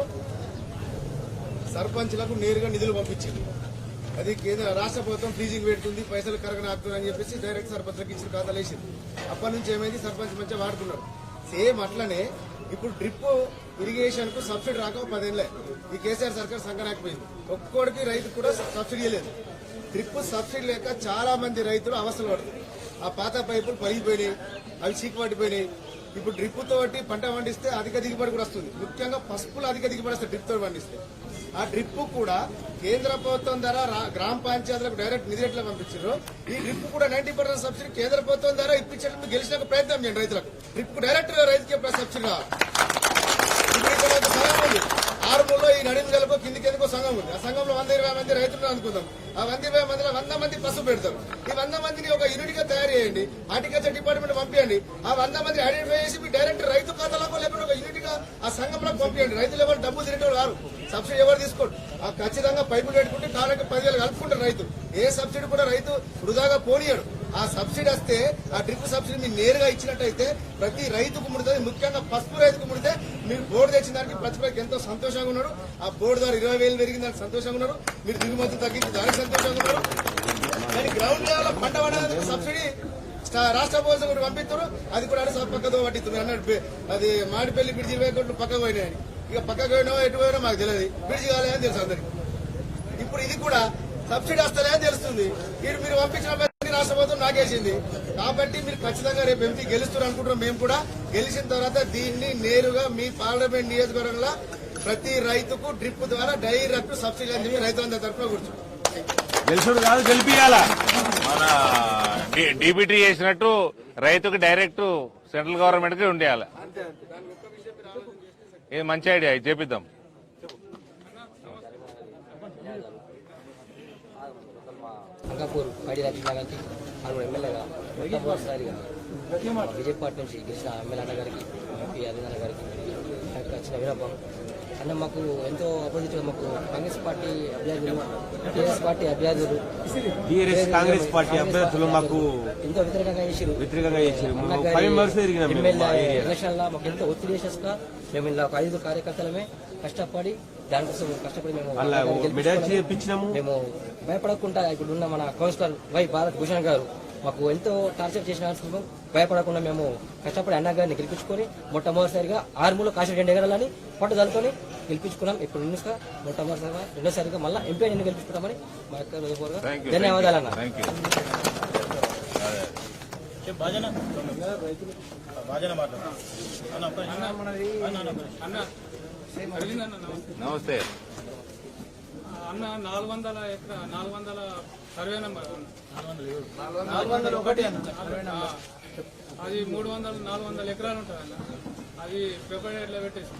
సర్పంచ్లకు నేరుగా నిధులు పంపించింది. అది రాష్ట్ర ప్రభుత్వం ఫ్రీజింగ్ పెడుతుంది, పైసలు కరగన ఆపుతుంది అని చెప్పేసి డైరెక్ట్ సర్పంచ్లకు ఇచ్చిన ఖాతాలు వేసింది. అప్పటి నుంచి ఏమైంది, సర్పంచ్ మంచిగా వాడుకున్నారు. సేమ్ అట్లనే ఇప్పుడు డ్రిప్ ఇరిగేషన్ కు సబ్సిడీ రాక 10 ఏళ్లే ఈ కేసీఆర్ సర్కార్ సంకనాకపోయింది. ఒక్కోడికి రైతు కూడా సబ్సిడీ లేదు. డ్రిప్ సబ్సిడీ లేక చాలా మంది రైతులు అవస్థలు పడుతుంది. ఆ పాత పైపులు పగిలిపోయినాయి, అవి చీకు పట్టిపోయినాయి. ఇప్పుడు డ్రిప్ తోటి పంట పండిస్తే అధిక దిగుబడి కూడా వస్తుంది. ముఖ్యంగా పసుపులు అధిక దిగుబడి వస్తుంది డ్రిప్ తోటి పండిస్తే. ఆ డ్రిప్ కూడా కేంద్ర ప్రభుత్వం ద్వారా గ్రామ పంచాయతీలకు డైరెక్ట్ నిధి ఎట్లా పంపించారు, ఈ డ్రిప్ కూడా 90% సబ్సిడీ కేంద్ర ప్రభుత్వం ద్వారా ఇప్పించడానికి గెలిచిన ప్రయత్నం చేయండి. రైతులకు డ్రిప్ డైరెక్ట్ రైతుకి సబ్సిడీ రావాలి. ఇప్పుడు ఇక్కడ ఒక సంఘం ఉంది, ఆరుమూలలో ఈ నడిమి గెలుపు కిందికి ఎందుకో సంఘం ఉంది. ఆ సంఘంలో 120 మంది రైతులను అనుకుందాం. ఆ 120 మందిలో 100 మంది పసుపు పెడతారు. ఈ 100 మందిని ఒక యూనిట్ గా తయారు చేయండి, హార్టికల్చర్ డిపార్ట్మెంట్ పంపించండి. ఆ 100 మంది ఐడెంటిఫై చేసి మీ డైరెక్ట్ రైతు ఖాతాలకు లేకపోతే ఒక యూనిట్ గా ఆ సంఘంలో పంపించండి. రైతులు ఎవరు డబ్బులు తినేటోళ్ళు కాదు, సబ్సిడీ ఎవరు తీసుకోండి. ఆ ఖచ్చితంగా పైపులు పెట్టుకుంటే కాళ్ళకి 10,000 కలుపుకుంటారు రైతు. ఏ సబ్సిడీ కూడా రైతు వృధాగా పోనీయడు. ఆ సబ్సిడీ వస్తే ఆ డ్రిప్ సబ్సిడీ మీరు నేరుగా ఇచ్చినట్టయితే ప్రతి రైతుకు ముడుతుంది. ముఖ్యంగా పసుపు రైతుకు ముడితే మీరు బోర్డు తెచ్చిన దానికి ప్రతి ఎంతో సంతోషంగా ఉన్నాడు. ఆ బోర్డు ద్వారా 20,000 పెరిగిన దానికి సంతోషంగా ఉన్నారు. మీరు దిగుమతి తగ్గించి దానికి సంతోషంగా ఉన్నారు. కానీ గ్రౌండ్ లెవెల్ పంట పండడానికి సబ్సిడీ రాష్ట్ర ప్రభుత్వం కూడా పంపిస్తారు. అది కూడా పక్కతో పట్టిస్తుంది అన్నట్టు. అది మాడిపల్లి బ్రిడ్జి 20 కోట్లు పక్కకు పోయినాయని, ఇక పక్కకు పోయినా ఎటు పోయినా మాకు తెలియదు. బ్రిడ్జి కాలేదని తెలుసు అందరికి. ఇప్పుడు ఇది కూడా సబ్సిడీ వస్తలే అని తెలుస్తుంది. మీరు పంపించిన రాష్ట్ర ప్రభుత్వం నాకేసింది. కాబట్టి మీరు ఖచ్చితంగా రేపు ఎంపీ గెలుస్తారు అనుకుంటున్నాం. మేము కూడా గెలిచిన తర్వాత దీన్ని నేరుగా మీ పార్లమెంట్ నియోజకవర్గంలో ప్రతి రైతుకు డ్రిప్ ద్వారా డైరెక్ట్ సబ్సిడీ అని చెప్పి రైతులందరి తరఫున కూర్చో గెలుచుడు కాదు, గెలిపియాల. మన డీబీటీ చేసినట్టు రైతుకు డైరెక్ట్ సెంట్రల్ గవర్నమెంట్ కి ఉండేయాలి. ఇది మంచి ఐడియా, ఇది చేపిద్దాం. అంకాపూర్ కడి రాజీనాగారికి ఆరు ఎమ్మెల్యేగా మొట్టమొదటిసారిగా బీజేపీ పార్టీ నుంచి గెలిచిన ఎమ్మెల్యే అన్న గారికి, ఎంపీ అధినాథ్ గారికి వచ్చిన వినపం అన్న మాకు ఎంతో అపోజిట్గా మాకు కాంగ్రెస్ పార్టీ అభ్యర్థులు టీఆర్ఎస్ పార్టీ అభ్యర్థులు కాంగ్రెస్ పార్టీ అభ్యర్థులు మాకు ఎంతో వ్యతిరేకంగా చేసారు ఎమ్మెల్యే ఎలక్షన్లో మాకు ఎంతో ఒత్తిడి చేసేస్తున్నా మేము ఇలా ఒక 5 కార్యకర్తలమే కష్టపడి దానికోసం కష్టపడి మేము భయపడకుండా ఇప్పుడు ఉన్న మన కౌన్సిలర్ వై భారత్ భూషణ్ గారు మాకు ఎంతో టార్చర్ చేసిన భయపడకుండా మేము కష్టపడి అన్న గారిని గెలిపించుకొని మొట్టమొదటిసారిగా ఆర్మూలో కాన్స్టిట్యూట్ ఎగరాలని పట్టుదలతోని గెలిపించుకున్నాం. ఇప్పుడు నిన్నుగా మొట్టమొదటిసారిగా రెండోసారిగా మళ్ళీ ఎంపీ నేను గెలిపించుకుంటామని మా యొక్క ధన్యవాదాలు అన్న. నమస్తే అన్న 400 సర్వే నెంబర్ 401 అన్న అది 400 ఎకరాలు ఉంటుంది అన్న. అది ప్రిపరేట్ లో పెట్టేసి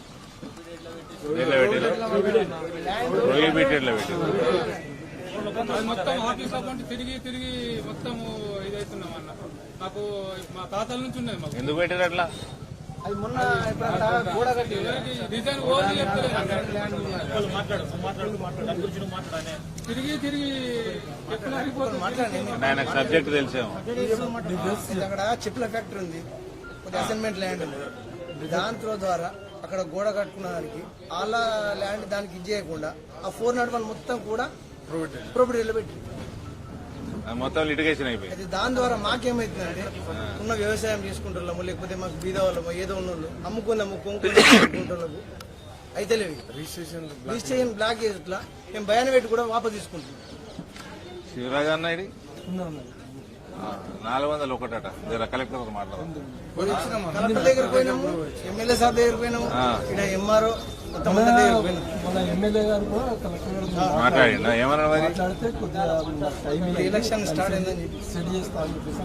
అది మొత్తం ఆఫీస్ అకౌంట్ తిరిగి మొత్తం ఇదవుతున్నాం అన్న. మాకు మా తాతల నుంచి ఉన్నది మాకు. ఎందుకు పెట్టారు అట్లా? అది మొన్న గోడ కట్టి డిజైన్ ఓన్లీ చెప్తలేదు తిరిగి ఆయన సబ్జెక్ట్ తెలిసాము. అక్కడ చెప్పుల ఫ్యాక్టరీ ఉంది, కొద్ది అసైన్మెంట్ ల్యాండ్ ఉంది. దాంట్లో ద్వారా అక్కడ గోడ కట్టుకున్న దానికి వాళ్ళ ల్యాండ్ దానికి ఇచ్చేయకుండా ఆ 401 మొత్తం కూడా ప్రొపర్టీలో పెట్టి మొత్తం లిటిగేషన్ అయిపోయింది. అయితే దాని ద్వారా మాకేమైతుందంటే ఉన్న వ్యవసాయం చేసుకుంటున్నాము, లేకపోతే మాకు బీద వాళ్ళము ఏదో ఉన్న వాళ్ళు అమ్ముకుందాము కొనుక్కుంటున్నాము అయితే లేవు. రిజిస్ట్రేషన్ బ్లాక్ చేసేట్లా మేము భయాన్ని పెట్టి కూడా వాపస్ తీసుకుంటున్నాం. శివరాజ్ అన్న ఇది 401 జర కలెక్టర్ మాట్లాడదాం. కలెక్టర్ దగ్గర పోయినాము, ఎమ్మెల్యే సార్ దగ్గర పోయినాము, ఇక్కడ ఎంఆర్ఓ మొత్తం దగ్గర పోయినాము. ఎమ్మెల్యే గారు కూడా కలెక్టర్ గారు మాట్లాడినా ఏమన్నా మాట్లాడితే కొద్దిగా ఎలక్షన్ స్టార్ట్ అయిందని చెప్పి సెట్ చేస్తా అని చెప్పేసి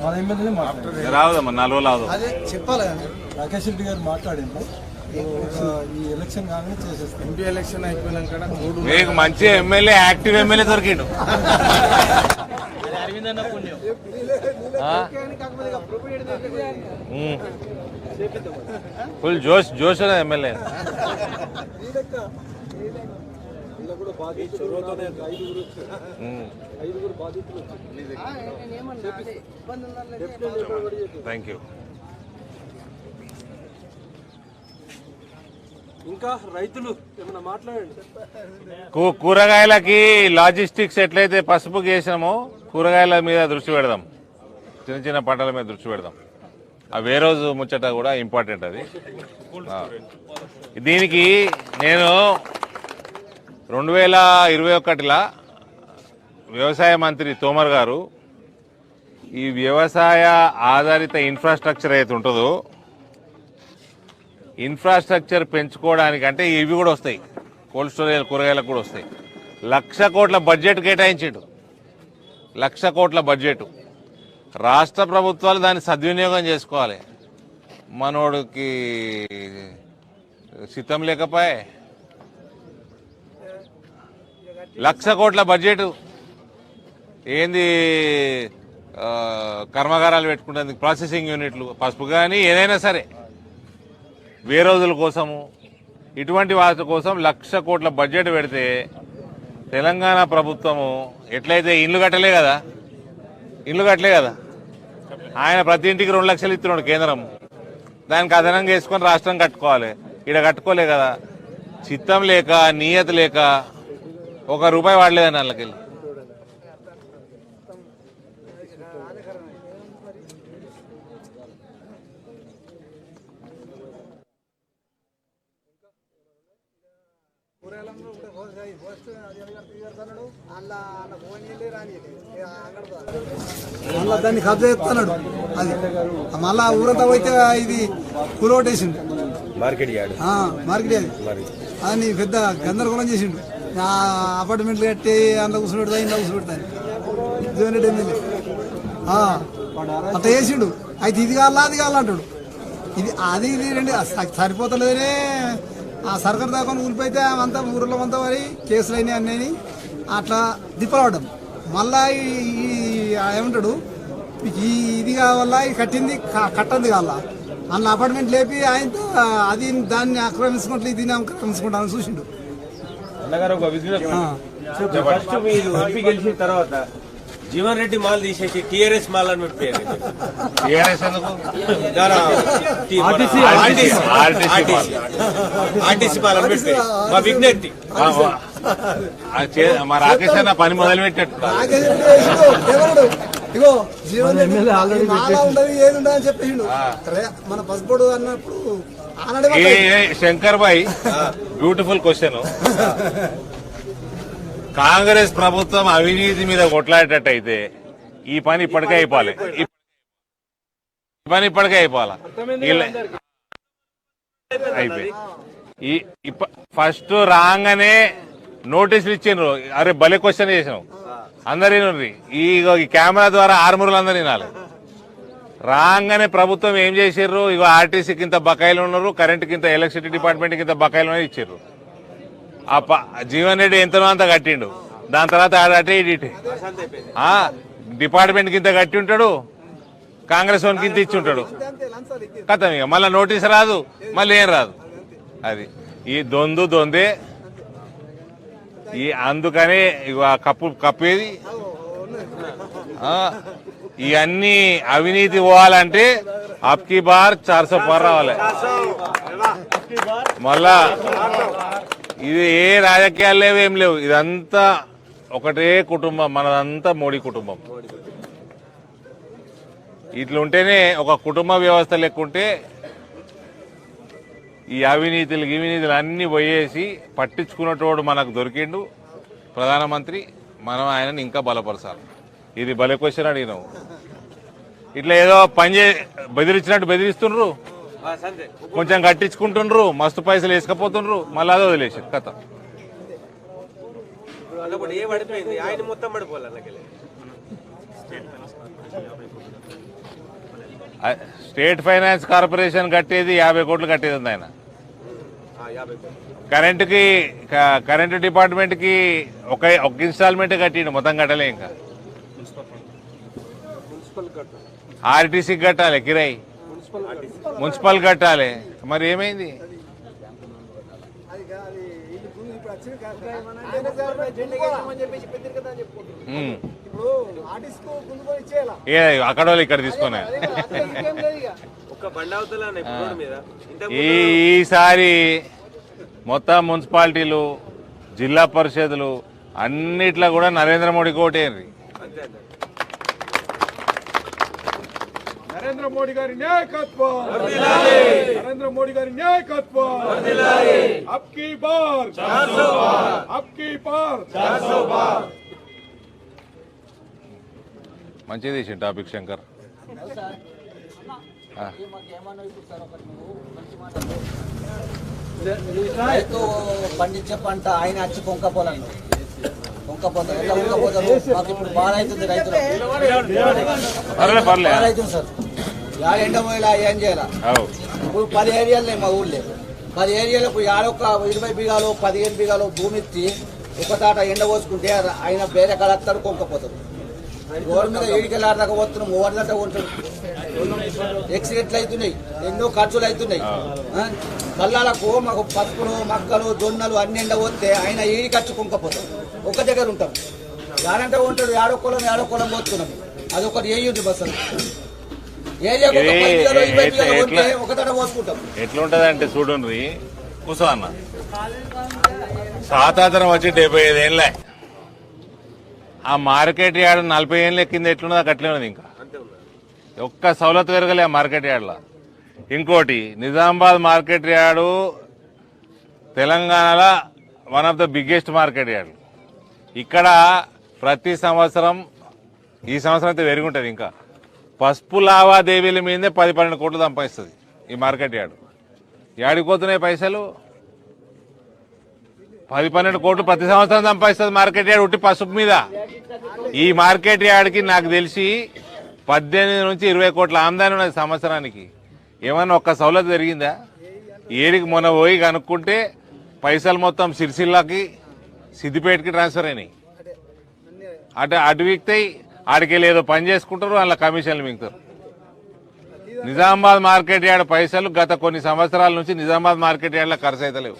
మన ఎమ్మెల్యే మాట్లాడారు. రావుదమ్మా 4 రోజులు రావుదాం. అదే చెప్పాలి కానీ రాకేష్ రెడ్డి గారు మాట్లాడింది ఈ ఎలక్షన్ కాగానే చేసేస్తాం. ఎంపీ ఎలక్షన్ అయిపోయినాక మీకు మంచి ఎమ్మెల్యే యాక్టివ్ ఎమ్మెల్యే దొరికిండు. ఫుల్ జోష్ ఎమ్మెల్యే. Thank you. ఇంకా రైతులు ఏమైనా మాట్లాడండి. కూరగాయలకి లాజిస్టిక్స్ ఎట్లయితే పసుపు చేసినామో కూరగాయల మీద దృష్టి పెడదాం, చిన్న పంటల మీద దృష్టి పెడదాం. ఆ వేరోజు ముచ్చట కూడా ఇంపార్టెంట్. అది దీనికి నేను 2021లో వ్యవసాయ మంత్రి తోమర్ గారు ఈ వ్యవసాయ ఆధారిత ఇన్ఫ్రాస్ట్రక్చర్ అయితే ఉంటుందో ఇన్ఫ్రాస్ట్రక్చర్ పెంచుకోవడానికి అంటే ఇవి కూడా వస్తాయి, కోల్డ్ స్టోరేజ్ కూరగాయలకు కూడా వస్తాయి. 1,00,000 కోట్ల బడ్జెట్ కేటాయించాడు. 1,00,000 కోట్ల బడ్జెట్. రాష్ట్ర ప్రభుత్వాలు దాన్ని సద్వినియోగం చేసుకోవాలి. మనోడికి సిద్ధం లేకపోయే 1,00,000 కోట్ల బడ్జెట్ ఏంది? కర్మాగారాలు పెట్టుకుంటే ప్రాసెసింగ్ యూనిట్లు పసుపు కానీ ఏదైనా సరే వేరోజుల కోసము ఇటువంటి వాటి కోసం 1,00,000 కోట్ల బడ్జెట్ పెడితే తెలంగాణ ప్రభుత్వము ఎట్లయితే ఇండ్లు కట్టలే కదా ఆయన ప్రతి ఇంటికి 2 లక్షలు ఇస్తున్నాడు కేంద్రం. దానికి అదనంగా వేసుకొని రాష్ట్రం కట్టుకోవాలి. ఇక్కడ కట్టుకోలే కదా. చిత్తం లేక నియత లేక ₹1 వాడలేదని వాళ్ళకెళ్ళి. మళ్ళా దాన్ని కబ్జా చేస్తున్నాడు. అది మళ్ళా ఊరంతా పోతే ఇది కూలగొట్టేసిండు. మార్కెట్ అది పెద్ద గందరగోళం చేసిండు. అపార్ట్మెంట్లు కట్టి అందులో కూర్చుంటాడు, ఇంట్లో కూర్చుంటాడు జీవన్ రెడ్డి ఎమ్మెల్యే అట్లా చేసిండు. అయితే ఇది కావాలా అది కావాలంటాడు. ఇది రెండు సరిపోతలేదనే ఆ సర్కారు దాకా ఊరిపోతే అంతా ఊర్లో అంతా మరి కేసులు అయినాయి అన్నీ అట్లా దిప్పలవడం. మళ్ళా ఏమంటాడు ఇది కావాలా ఇది కట్టింది కట్టంది కావాలా అన్న అపార్ట్మెంట్ లేపి ఆయనతో అది దాన్ని ఆక్రమించుకుంటే దీన్ని ఆక్రమించుకుంటాను చూసిండు. అన్నగారు ఒక విజ్ఞప్తి, ఫస్ట్ మీరు ఎంపీ గెలిచిన తర్వాత జీవన్ రెడ్డి మాల్ తీసేసి టీఆర్ఎస్ మాల్ అని పెట్టారు. ఆర్టీసీ మాల్ అని పెట్టారు. మా విజ్ఞప్తి మా రాకేష్ అన్న పని మొదలు పెట్టాడు. ఇగో జీవన్ ఉండదు ఏది ఉండదు అని చెప్పేసిండు. మన పసుపోడు అన్నప్పుడు శంకర్ భాయ్ బ్యూటిఫుల్ క్వశ్చన్. కాంగ్రెస్ ప్రభుత్వం అవినీతి మీద కొట్లాడేటట్టయితే ఈ పని ఇప్పటికే అయిపోవాలి. అయిపోయి ఫస్ట్ రాగానే నోటీసులు ఇచ్చిండ్రు. అరే భలే క్వశ్చన్ చేసినావు అందరూ. ఈ కెమెరా ద్వారా ఆర్మూర్లు అందరూ వినాలి. రాగానే ప్రభుత్వం ఏం చేసిర్రు, ఇగో ఆర్టీసీకి ఇంత బకాయిలు ఉన్నారు, కరెంటుకి ఇంత, ఎలక్ట్రిసిటీ డిపార్ట్మెంట్కి ఇంత బకాయిలు ఉన్నాయి ఇచ్చారు. జీవన్ రెడ్డి ఎంతనో అంత కట్టిండు. దాని తర్వాత అటే ఇటే డిపార్ట్మెంట్కి ఇంత కట్టి ఉంటాడు, కాంగ్రెస్ వానికి ఇంత ఇచ్చి ఉంటాడు. కథం ఇక మళ్ళీ నోటీస్ రాదు, మళ్ళీ ఏం రాదు. అది ఈ దొందే. ఈ అందుకనే కప్పేది ఇవన్నీ అవినీతి పోవాలంటే అప్కి బార్ 400 పార్ రావాలి. మళ్ళా ఇది ఏ రాజకీయాలు లేవు, ఏం లేవు. ఇదంతా ఒకటే కుటుంబం, మనదంతా మోడీ కుటుంబం. ఇట్లుంటేనే ఒక కుటుంబ వ్యవస్థ లెక్కుంటే ఈ అవినీతులు అన్ని పోయేసి పట్టించుకున్నటోడు మనకు దొరికిండు ప్రధానమంత్రి. మనం ఆయనని ఇంకా బలపరచాలి. ఇది భలే క్వశ్చన్ అడిగినావు. ఇట్లా ఏదో పని బెదిరించినట్టు బెదిరిస్తుండ్రు, కొంచెం కట్టించుకుంటుండ్రు, మస్తు పైసలు వేసుకపోతుండ్రు, మళ్ళీ అదే వదిలేసారు కథ. స్టేట్ ఫైనాన్స్ కార్పొరేషన్ కట్టేది 50 కోట్లు కట్టేది ఉంది ఆయన. కరెంటు డిపార్ట్మెంట్ కి ఒక ఇన్స్టాల్మెంట్ కట్టిండు, మొత్తం కట్టలే. ఇంకా ఆర్టీసీకి కట్టాలి కిరాయి, మున్సిపల్ కట్టాలి. మరి ఏమైంది? అక్కడ వాళ్ళు ఇక్కడ తీసుకున్నా. ఈసారి మొత్తం మున్సిపాలిటీలు, జిల్లా పరిషత్లు అన్నిట్లో కూడా నరేంద్ర మోడీ కోటేయండి. నరేంద్ర మోడీ గారి నాయకత్వం, నరేంద్ర మోడీ గారి నాయకత్వం. అబ్కి బార్ 400 బార్, అబ్కి బార్ 400 బార్. మంచిది చేసిండు టాపిక్ శంకర్. రైతు పండించే పంట ఆయన వచ్చి కొంకపోతారు. మాకు ఇప్పుడు బాగా అవుతుంది రైతులకు సార్. ఎండ పోయేలా ఏం చేయాలా? ఇప్పుడు 10 ఏరియాలు మా ఊళ్ళో, 10 ఏరియాలకు యాడొక్క 20 బిగాలు 15 బిగాలు భూమి ఇచ్చి ఒక తాట ఎండ పోసుకుంటే ఆయన వేరే కాడ వస్తాడు, కొంకపోతాడు. రోడ్డు మీద ఏడికెళ్ళాడదాకా పోతున్నాం, ఓవర్దంటే ఉంటాడు. యాక్సిడెంట్లు అవుతున్నాయి, ఎన్నో ఖర్చులు అవుతున్నాయి. కళ్ళాలకు మాకు పసుపులు, మక్కలు, జొన్నలు అన్ని ఎండ పోతే ఆయన ఏడి ఖర్చు కొంకపోతాడు. ఒక దగ్గర ఉంటాం, యాడంటే ఉంటాడు, యాడొక్కలం పోతున్నాం. అదొకటి వేయండి బస్. ఎట్లుంటది అంటే చూడండి, కూసో అన్న. స్వాతంత్రం వచ్చి 75 ఏళ్ళే. ఆ మార్కెట్ యార్డ్ 40 ఏళ్ళు ఎక్కింది. ఎట్లున్నది అట్లే ఉన్నది. ఇంకా ఒక్క సౌలత్ పెరగలే ఆ మార్కెట్ యార్డ్లో. ఇంకోటి నిజామాబాద్ మార్కెట్ యార్డు తెలంగాణలో one of the biggest market yard. ఇక్కడ ప్రతి సంవత్సరం, ఈ సంవత్సరం అయితే పెరుగుంటుంది. ఇంకా పసుపు లావాదేవీల మీదే 10-12 కోట్లు సంపాదిస్తుంది ఈ మార్కెట్ యార్డు. యాడికి పోతున్నాయి పైసలు? 10-12 కోట్లు ప్రతి సంవత్సరం సంపాదిస్తుంది మార్కెట్ యార్డ్ ఉట్టి పసుపు మీద. ఈ మార్కెట్ యార్డ్కి నాకు తెలిసి 18 నుంచి 20 కోట్ల ఆదాయం ఉన్నది సంవత్సరానికి. ఏమన్నా ఒక్క సౌలత్ జరిగిందా? ఏడికి మొన్న పోయి కనుక్కుంటే పైసలు మొత్తం సిరిసిల్లాకి, సిద్దిపేటకి ట్రాన్స్ఫర్ అయినాయి. అటు వీక్తాయి, ఆడికెళ్ళి ఏదో పని చేసుకుంటారు, అలా కమిషన్లు మింగుతారు. నిజామాబాద్ మార్కెట్ యార్డ్ పైసలు గత కొన్ని సంవత్సరాల నుంచి నిజామాబాద్ మార్కెట్ యార్డ్లో ఖర్చు అవుతలేవు.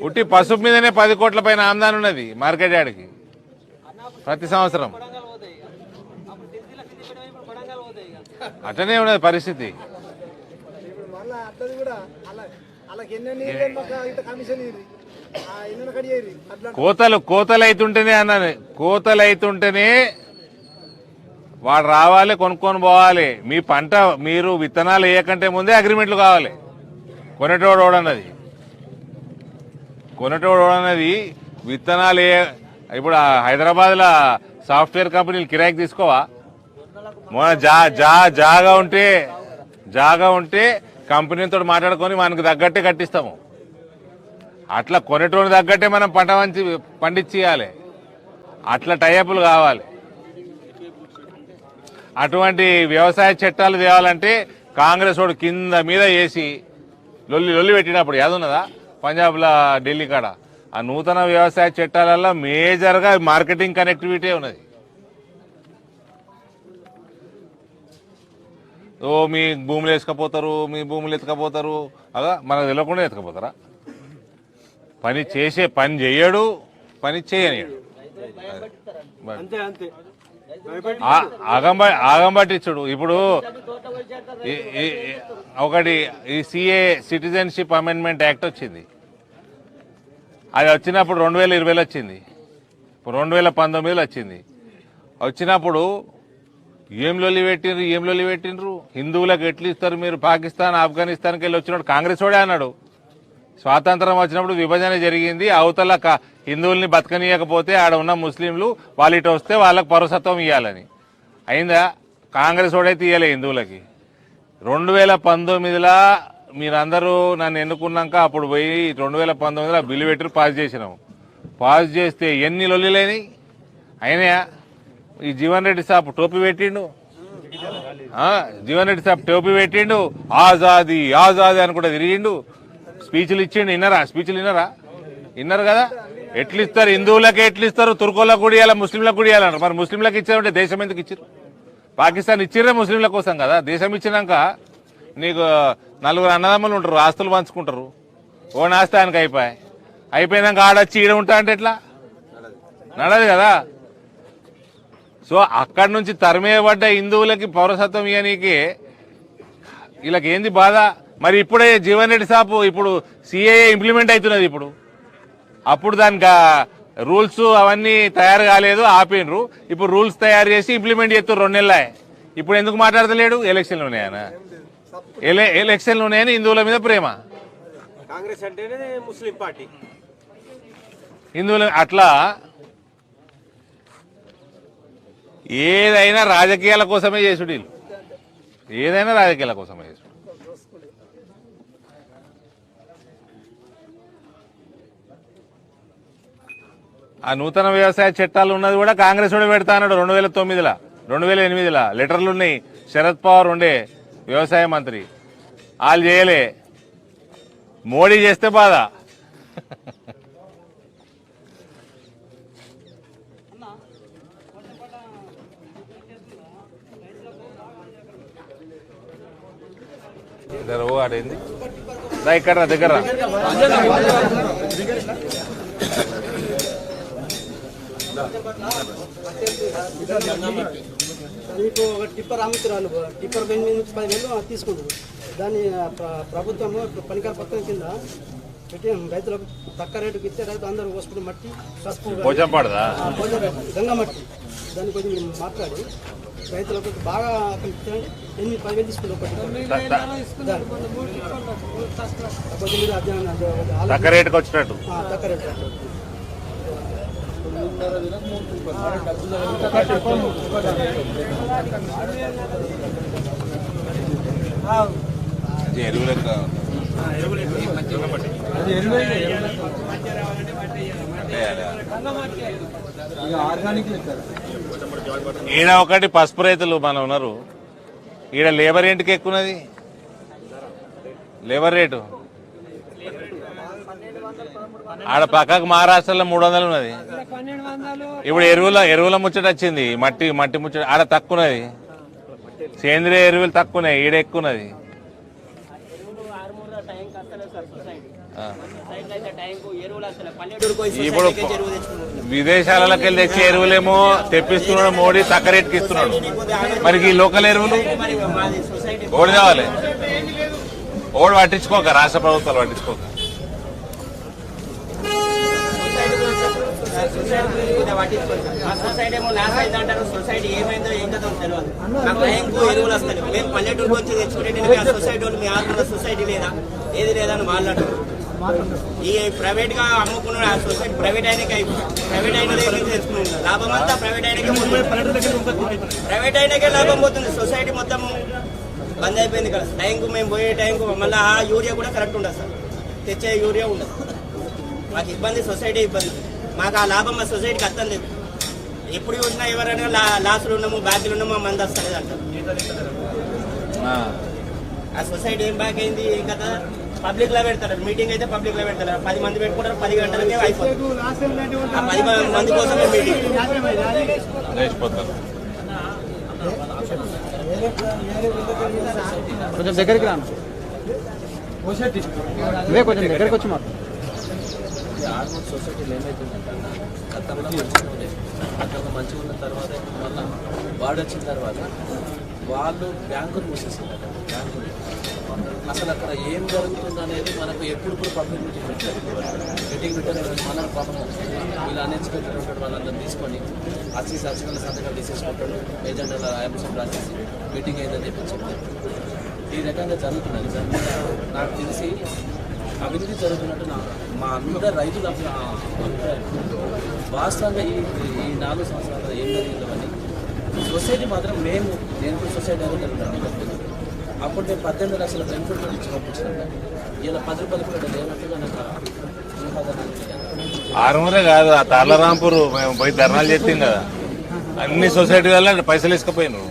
ఉట్టి పసుపు మీదనే 10 కోట్ల పైన ఆమ్దాని ఉన్నది మార్కెట్ యార్డ్కి ప్రతి సంవత్సరం. అట్లనే ఉన్నది పరిస్థితి. కోతలైతుంటేనే అన్నాను, కోతలైతుంటేనే వాడు రావాలి, కొనుక్కొని పోవాలి. మీ పంట మీరు విత్తనాలు వేయకంటే ముందే అగ్రిమెంట్లు కావాలి. కొనేటోడన్నది విత్తనాలు ఇప్పుడు హైదరాబాద్లో సాఫ్ట్వేర్ కంపెనీలు కిరాయికి తీసుకోవా? జాగా ఉంటే కంపెనీతో మాట్లాడుకొని మనకు తగ్గట్టే కట్టిస్తాము. అట్లా కొనేటోని తగ్గట్టే మనం పండించేయాలి. అట్లా టైపులు కావాలి. అటువంటి వ్యవసాయ చట్టాలు తేవాలంటే కాంగ్రెస్ వాడు కింద మీద వేసి లొల్లి పెట్టినప్పుడు యాదున్నదా పంజాబ్లో ఢిల్లీ కాడ ఆ నూతన వ్యవసాయ చట్టాలలో మేజర్గా మార్కెటింగ్ కనెక్టివిటీ ఉన్నది. మీ భూములు ఎత్తుకపోతారు అలా మనకు తెలియకుండా ఎత్తుకపోతారా? పని చేయడు, పని చేయనియడు. ఆగంబట్టించుడు. ఇప్పుడు ఒకటి ఈ సిఏ సిటిజన్షిప్ అమెండ్మెంట్ యాక్ట్ వచ్చింది. అది వచ్చినప్పుడు 2020 వచ్చింది, ఇప్పుడు 2019 వచ్చింది. వచ్చినప్పుడు ఏం లొల్లి పెట్టిండ్రు హిందువులకు ఎట్లు ఇస్తారు మీరు? పాకిస్తాన్ ఆఫ్ఘనిస్తాన్కి వెళ్ళి వచ్చినప్పుడు కాంగ్రెస్ వాడే అన్నాడు స్వాతంత్రం వచ్చినప్పుడు విభజన జరిగింది, అవతల హిందువుల్ని బతకనీయకపోతే ఆడ ఉన్న ముస్లింలు వాళ్ళు ఇటు వస్తే వాళ్ళకు పౌరసత్వం ఇవ్వాలని. అయిందా? కాంగ్రెస్ వాడైతే ఇవ్వలే హిందువులకి. 2019లో మీరందరూ నన్ను ఎన్నుకున్నాక అప్పుడు పోయి 2019లో బిల్లు పెట్టి పాస్ చేసినాము. పాస్ చేస్తే ఎన్ని లొల్లిలేని అయినాయా? ఈ జీవన్ రెడ్డి సాబ్ టోపీ పెట్టిండు, ఆజాదీ అని కూడా తిరిగిండు, స్పీచ్లు ఇచ్చిండు. విన్నరా కదా? ఎట్లిస్తారు హిందువులకే ఎట్లిస్తారు? తుర్కోలకు కూడా ఇవ్వాలి, ముస్లింలకు కూడా ఇవ్వాలన్నారు. మరి ముస్లింలకు ఇచ్చారంటే దేశం ఎందుకు ఇచ్చారు? పాకిస్తాన్ ఇచ్చిర్రే ముస్లింల కోసం కదా. దేశం ఇచ్చినాక నీకు 4 అన్నదమ్ములు ఉంటారు, ఆస్తులు పంచుకుంటారు. ఓ నాస్తి ఆయనకి అయిపోయినాక ఆడొచ్చి ఈడ ఉంటా అంటే ఎట్లా? నడదు కదా. సో అక్కడి నుంచి తరిమేయబడ్డ హిందువులకి పౌరసత్వం ఇవ్వనీకి వీళ్ళకి ఏంది బాధ? మరి ఇప్పుడే జీవన్ రెడ్డి సాబ్ ఇప్పుడు సిఏఏ ఇంప్లిమెంట్ అవుతున్నది. అప్పుడు దానికి రూల్స్ అవన్నీ తయారు కాలేదు, ఆపినరు. ఇప్పుడు రూల్స్ తయారు చేసి ఇంప్లిమెంట్ చేస్తారు 2 నెలలే. ఇప్పుడు ఎందుకు మాట్లాడతలేడు? ఎలక్షన్లు ఉన్నాయని హిందువుల మీద ప్రేమ. కాంగ్రెస్ అంటేనే ముస్లిం పార్టీ. హిందువులు అట్లా ఏదైనా రాజకీయాల కోసమే చేసుడు. ఏదైనా రాజకీయాల కోసమే చేసుడు. ఆ నూతన వ్యవసాయ చట్టాలు ఉన్నది కూడా కాంగ్రెస్ వాడు పెడతా అన్నాడు 2009లో 2008లో లెటర్లు ఉన్నాయి. శరద్ పవార్ ఉండే వ్యవసాయ మంత్రి, వాళ్ళు చేయలే. మోడీ చేస్తే బాధ. ఆడైంది ఇక్కడ దగ్గర మీకు ఒక టిప్పర్ అమ్ముతున్నారు, టిప్పర్ 10,000 తీసుకుంటారు. దాన్ని ప్రభుత్వము పనికాల పథకం కింద పెట్టి రైతులకు తక్కువ రేటుకి ఇస్తే రైతు అందరూ పోసుకుంటూ మట్టి పసుపు గంగా మట్టి దాన్ని కొంచెం మాట్లాడి రైతులకు బాగా 10,000 తీసుకుంటారు. తక్కువ రేటుకి వచ్చినట్టు. తక్కువ రేటు ఈడ ఒకటి పసుపు రైతులు మనం ఉన్నారు. ఈడ లేబర్ ఏంటికి ఎక్కువన్నది? లేబర్ రేటు ఆడ పక్కకు మహారాష్ట్రలో 300 ఉన్నది. ఇప్పుడు ఎరువుల ముచ్చట వచ్చింది. మట్టి ముచ్చట ఆడ తక్కువ ఉన్నది. సేంద్రియ ఎరువులు తక్కువ ఉన్నాయి, ఈడ ఎక్కువ ఉన్నది. ఇప్పుడు విదేశాలకి వెళ్ళి తెచ్చే ఎరువులేమో తెప్పిస్తున్నాడు మోడీ, తక్కువ రేటుకి ఇస్తున్నాడు. మరి ఈ లోకల్ ఎరువులు ఓడి కావాలి. ఓడి పట్టించుకోక, రాష్ట్ర ప్రభుత్వాలు పట్టించుకోక. సొసైటీ ఏమో లాస్ అయింది అంటారు. సొసైటీ ఏమైందో ఏం కదా తెలియదు. నాకు టైంకు ఎరువులు వస్తాయి. మేము పల్లెటూరుకి వచ్చి తెచ్చుకునేటప్పుడు ఆ సొసైటీ వాళ్ళు మీ ఆత్మ సొసైటీ లేదా ఏది లేదని మాట్లాడు. ఈ ప్రైవేట్ గా అమ్ముకున్నాడు ఆ సొసైటీ. ప్రైవేట్ అయినాకే తెచ్చుకున్నాడు. లాభం అంతా ప్రైవేట్ అయినాకే లాభం పోతుంది. సొసైటీ మొత్తం బంద్ అయిపోయింది కదా. టైంకు మేము పోయే టైంకు మళ్ళీ ఆ యూరియా కూడా కరెక్ట్ ఉండదు సార్. తెచ్చే యూరియా ఉండదు. మాకు ఇబ్బంది, సొసైటీ ఇబ్బంది. మాకు ఆ లాభం మా సొసైటీకి అర్థం లేదు. ఎప్పుడు చూసినా ఎవరైనా లాసులు ఉన్నాము, బ్యాగులు ఉన్నాము, మంది వస్తలేదు అంటారు. ఆ సొసైటీ ఏం బ్యాక్ అయింది ఏం కదా. పబ్లిక్ లో పెడతారు మీటింగ్, అయితే పబ్లిక్ లో పెడతారు. 10 మంది పెట్టుకుంటారు, 10 గంటలకే అయిపోతుంది. ఆ 10 మంది కోసమే మీటింగ్. కొంచెం దగ్గరికి రాను, కొంచెం దగ్గరికి వచ్చి మాట. ఆల్మోస్ట్ సొసైటీలో ఏమవుతుందంటే గతంలో మంచిగా ఉండే, గతంలో మంచిగా ఉన్న తర్వాత మళ్ళీ వాడు వచ్చిన తర్వాత వాళ్ళు బ్యాంకులు మూసేసిందట. బ్యాంకులు అసలు అక్కడ ఏం జరుగుతుంది అనేది మనకు ఎప్పుడు పబ్లిక్ మీటింగ్ పెట్టారు. మన పాపం వీళ్ళు అన్ఎక్స్పెక్టెడ్ ఉంటాడు. వాళ్ళందరూ తీసుకొని అర్చనల సంతకాలు తీసేసుకుంటాడు. ఏజెంట్ల అంశం రాసేసి మీటింగ్ అయిందని చెప్పి చెప్తారు. ఈ రకంగా జరుగుతున్నది. నాకు తెలిసి అభివృద్ధి జరుగుతున్నట్టు మా అందరు రైతుల అభిప్రాయం. వాస్తవంగా ఈ 4 సంవత్సరాలు ఏం జరిగిందో అని సొసైటీ మాత్రం నేను కూడా సొసైటీ జరుగుతుంది. అప్పుడు నేను 18 లక్షల బెనిఫిట్ ఇచ్చి పంపించాను. ఇలా 10 రూపాయలు కూడా లేనట్టుగా నాకు ఆరుమూరే కాదు, ఆ తాళ్ళరాంపూర్ మేము పోయి ధర్నాలు చేస్తాం కదా, అన్ని సొసైటీ వల్ల పైసలు ఇసుకపోయాను.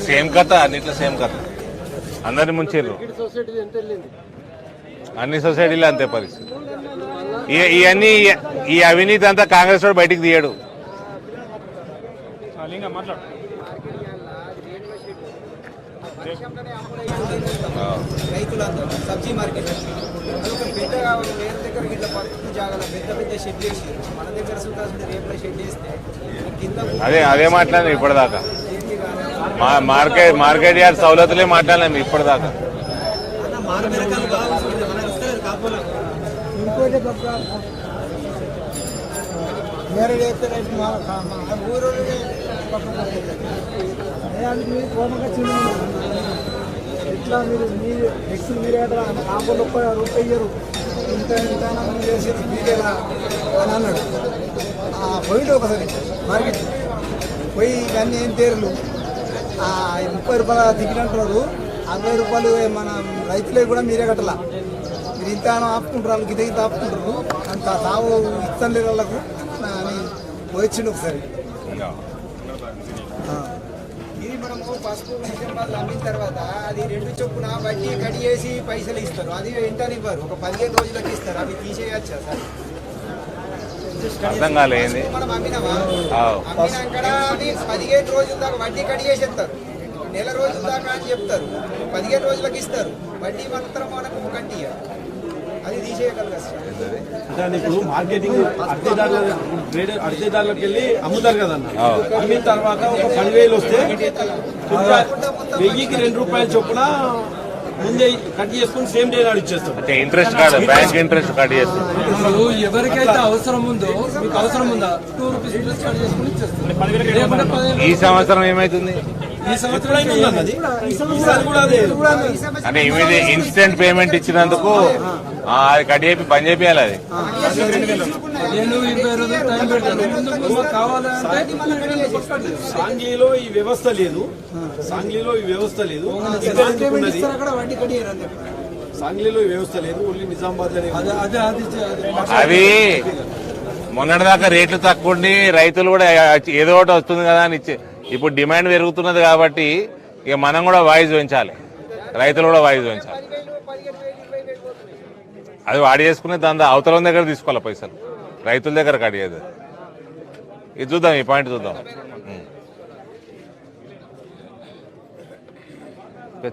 సేమ్ కథ, అన్నిట్లో సేమ్ కథ. అందరిని ముంచిర్రు. అన్ని సొసైటీలో అంతే పరిస్థితి. ఇవన్నీ ఈ అవినీతి అంతా కాంగ్రెస్ వాడు బయటికి తీయడు. రైతులందరూ సబ్జీ మార్కెట్ అదొక పెద్ద వేరే దగ్గర ఇట్లా పక్కన జాగాలో పెద్ద షెడ్ చేసి మన దగ్గర సుఖాసుడు రేపులో షెడ్ చేస్తే కింద అదే మాట్లాడాను ఇప్పటిదాకా. మార్కెట్ యార్డ్ సౌలతులే మాట్లాడలేము ఇప్పటిదాకా. ఇంకోటి వేరే ఊరు ఎట్లా మీరు నెక్స్ట్ మీరే నాకు రూపాయి ఇయ్యరు, ఇంత చేసారు మీరేలా అని అన్నాడు. పోయిండు ఒకసారి మార్కెట్ పోయి ఇవన్నీ ఏం పేర్లు 30 రూపాయలు దిగినంటున్నారు. 60 రూపాయలు మన రైతులే కూడా మీరే కట్టాల. మీరు ఇంత ఆపుకుంటారు, గిత ఇంత ఆపుకుంటారు, అంత తావు ఇస్తాం లేదు వాళ్ళకు అని వచ్చిండు ఒకసారి. ఇది మనము పసుపు నిజామాబాద్ అమ్మిన తర్వాత అది 2 చొప్పున వడ్డీ కట్ చేసి పైసలు ఇస్తారు. అది వెంటనే ఇవ్వరు, ఒక 15 రోజులకి ఇస్తారు. అవి తీసేయచ్చా సార్? అర్థం కాలేదు. మనం అమ్మినామా, అమ్మినాక అది 15 రోజుల దాకా వడ్డీ కట్ చేసేస్తారు. నెల రోజుల దాకా అని చెప్తారు, 15 రోజులకి ఇస్తారు. వడ్డీ మాత్రం మనకు కట్టి అది తీసేయగలరు సార్. ఇప్పుడు మార్కెటింగ్ అర్ధేదారులకు వెళ్ళి అమ్ముతారు కదన్న. అమ్మిన తర్వాత ఒక 10,000 వస్తే 1000కి 2 రూపాయల చొప్పున ముందే కట్ చేసుకుని సేమ్ డే నాడు ఇచ్చేస్తాం. ఇంట్రెస్ట్ కాదు, బ్యాంక్ ఇంట్రెస్ట్ కట్ చేస్తాం. ఎవరికైతే అవసరం ఉందో, మీకు అవసరం ఉందా 2 రూపీస్ ఇంట్రెస్ట్ కట్ చేసుకుని ఇచ్చేస్తాం. ఈ సంవత్సరం ఏమైతుంది అంటే ఇన్స్టెంట్ పేమెంట్ ఇచ్చినందుకు అది కట్ చేపి బంద్ చేయాలి. అది సాంగ్లీలో ఈ వ్యవస్థ లేదు. సాంగ్లీలో ఈ వ్యవస్థ లేదు. సాంగ్లీలో ఈ వ్యవస్థ లేదు. ఓన్లీ నిజామాబాద్ అవి మొన్నటిదాకా రేట్లు తక్కువ ఉండి రైతులు కూడా ఏదో ఒకటి వస్తుంది కదా అని ఇప్పుడు డిమాండ్ పెరుగుతున్నది కాబట్టి ఇక మనం కూడా వాయిస్ పెంచాలి, రైతులు కూడా వాయిస్ పెంచాలి. అది వాడి చేసుకునే దాని అవతల దగ్గర తీసుకోవాలి పైసలు, రైతుల దగ్గర కడిగేది. ఇది చూద్దాం, ఈ పాయింట్ చూద్దాం.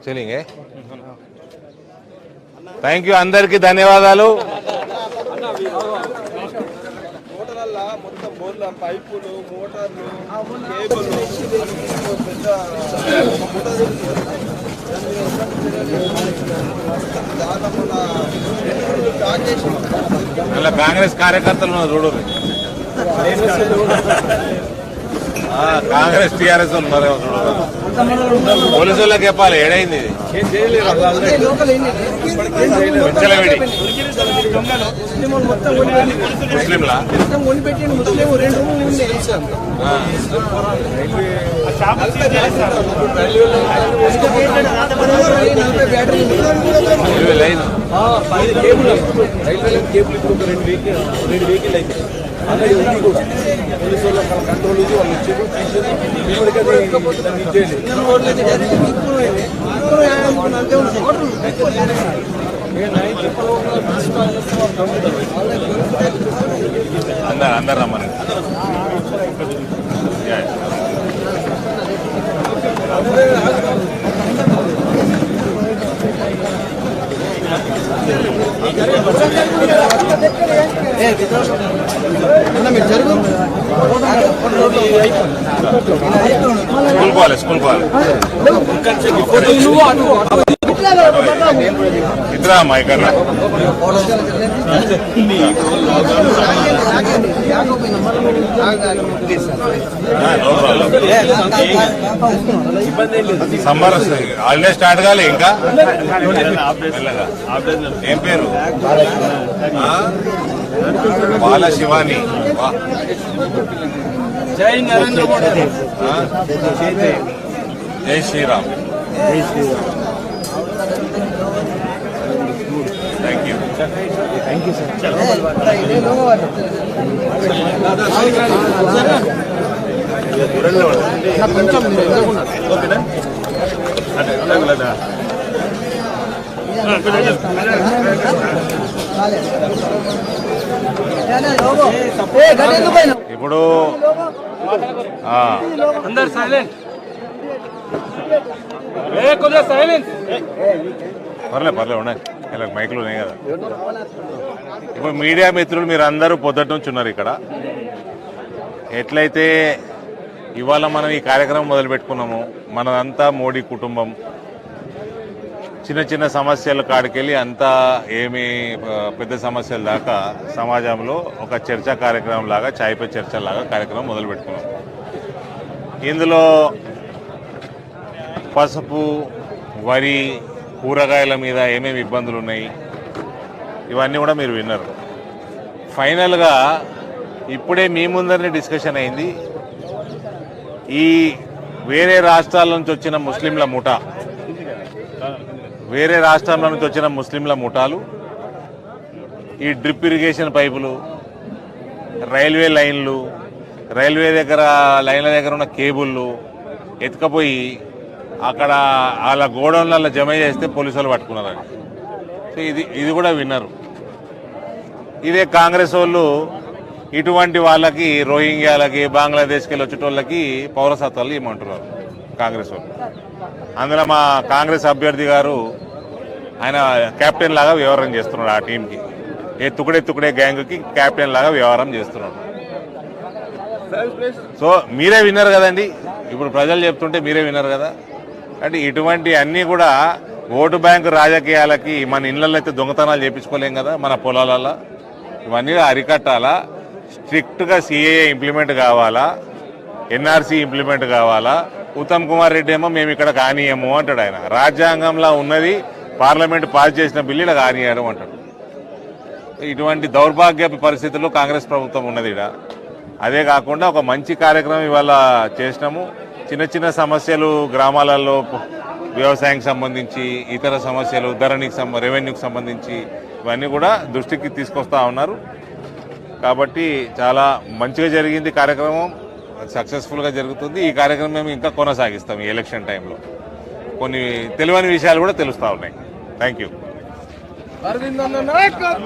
చలింగే. థ్యాంక్ యూ, అందరికీ ధన్యవాదాలు. మొత్తం బోర్ల పైపులు, మోటార్లు, కేబుల్ అలా కాంగ్రెస్ కార్యకర్తలు చూడు, కాంగ్రెస్ టీఆర్ఎస్ ఉన్నారు. పోలీసు వాళ్ళకి చెప్పాలి ఏడైంది ముస్లింలా. పోలీసు వాళ్ళ కంట్రోల్ వాళ్ళు వచ్చారు, అందరు రమ్మని. స్కూల్ పోవాలి ఇద్దరా అమ్మా ఇక్కడ సమ్మర్ హాలిడే స్టార్ట్ కాలే ఇంకా. ఏం పేరు? బాల శివాని. జై నరేంద్ర మోడీ. జై Shriram. Thank you. Thank you sir. ఇప్పుడు అందరు సైలెంట్, కొద్దిగా సైలెన్స్. పర్లే ఉన్నాయి, ఇలా మైకులు ఉన్నాయి కదా. ఇప్పుడు మీడియా మిత్రులు మీరు అందరూ పొద్దుట నుంచి ఉన్నారు ఇక్కడ. ఎట్లయితే ఇవాళ మనం ఈ కార్యక్రమం మొదలు పెట్టుకున్నాము, మనదంతా మోడీ కుటుంబం. చిన్న చిన్న సమస్యల కాడికెళ్ళి అంతా ఏమి పెద్ద సమస్యల దాకా సమాజంలో ఒక చర్చా కార్యక్రమం లాగా, చాయ్ పే చర్చ లాగా కార్యక్రమం మొదలు పెట్టుకున్నాం. ఇందులో పసుపు, వరి, కూరగాయల మీద ఏమేమి ఇబ్బందులు ఉన్నాయి ఇవన్నీ కూడా మీరు విన్నారు. ఫైనల్గా ఇప్పుడే మీ ముందరనే డిస్కషన్ అయింది. ఈ వేరే రాష్ట్రాల నుంచి వచ్చిన ముస్లింల ముఠా, వేరే రాష్ట్రాల నుంచి వచ్చిన ముస్లింల ముఠాలు ఈ డ్రిప్ ఇరిగేషన్ పైపులు, రైల్వే లైన్లు, రైల్వే లైన్ల దగ్గర ఉన్న కేబుళ్ళు ఎత్తుకపోయి అక్కడ వాళ్ళ గోడౌన్లలో జమ చేస్తే పోలీసులు పట్టుకున్నారని. సో ఇది కూడా విన్నారు. ఇదే కాంగ్రెస్ వాళ్ళు ఇటువంటి వాళ్ళకి, రోహింగ్యాలకి, బంగ్లాదేశ్కి వచ్చేటోళ్ళకి పౌరసత్వాలు ఇవ్వమంటున్నారు కాంగ్రెస్ వాళ్ళు. అందులో మా కాంగ్రెస్ అభ్యర్థి గారు ఆయన కెప్టెన్ లాగా వ్యవహారం చేస్తున్నాడు. ఆ టీంకి తుకుడే గ్యాంగ్కి కెప్టెన్ లాగా వ్యవహారం చేస్తున్నాడు. సో మీరే విన్నారు కదండి, ఇప్పుడు ప్రజలు చెప్తుంటే మీరే విన్నారు కదా. అంటే ఇటువంటి అన్నీ కూడా ఓటు బ్యాంకు రాజకీయాలకి మన ఇళ్లలో అయితే దొంగతనాలు చేయించుకోలేం కదా, మన పొలాలలో. ఇవన్నీ అరికట్టాలా, స్ట్రిక్ట్గా సిఏఏ ఇంప్లిమెంట్ కావాలా, ఎన్ఆర్సీ ఇంప్లిమెంట్ కావాలా. ఉత్తమ్ కుమార్ రెడ్డి ఏమో మేము ఇక్కడ కానీయము అంటాడు. ఆయన రాజ్యాంగంలో ఉన్నది, పార్లమెంట్ పాస్ చేసిన బిల్లు ఇలా కానీయడం అంటాడు. ఇటువంటి దౌర్భాగ్య పరిస్థితుల్లో కాంగ్రెస్ ప్రభుత్వం ఉన్నది ఇక్కడ. అదే కాకుండా ఒక మంచి కార్యక్రమం ఇవాళ చేసినాము. చిన్న చిన్న సమస్యలు గ్రామాలలో, వ్యవసాయానికి సంబంధించి, ఇతర సమస్యలు, రెవెన్యూకి సంబంధించి ఇవన్నీ కూడా దృష్టికి తీసుకొస్తా ఉన్నారు. కాబట్టి చాలా మంచిగా జరిగింది కార్యక్రమం, సక్సెస్ఫుల్గా జరుగుతుంది. ఈ కార్యక్రమం మేము ఇంకా కొనసాగిస్తాం. ఈ ఎలక్షన్ టైంలో కొన్ని తెలియని విషయాలు కూడా తెలుస్తూ ఉన్నాయి. Thank you. అరవింద్ అన్న నాయకత్వం.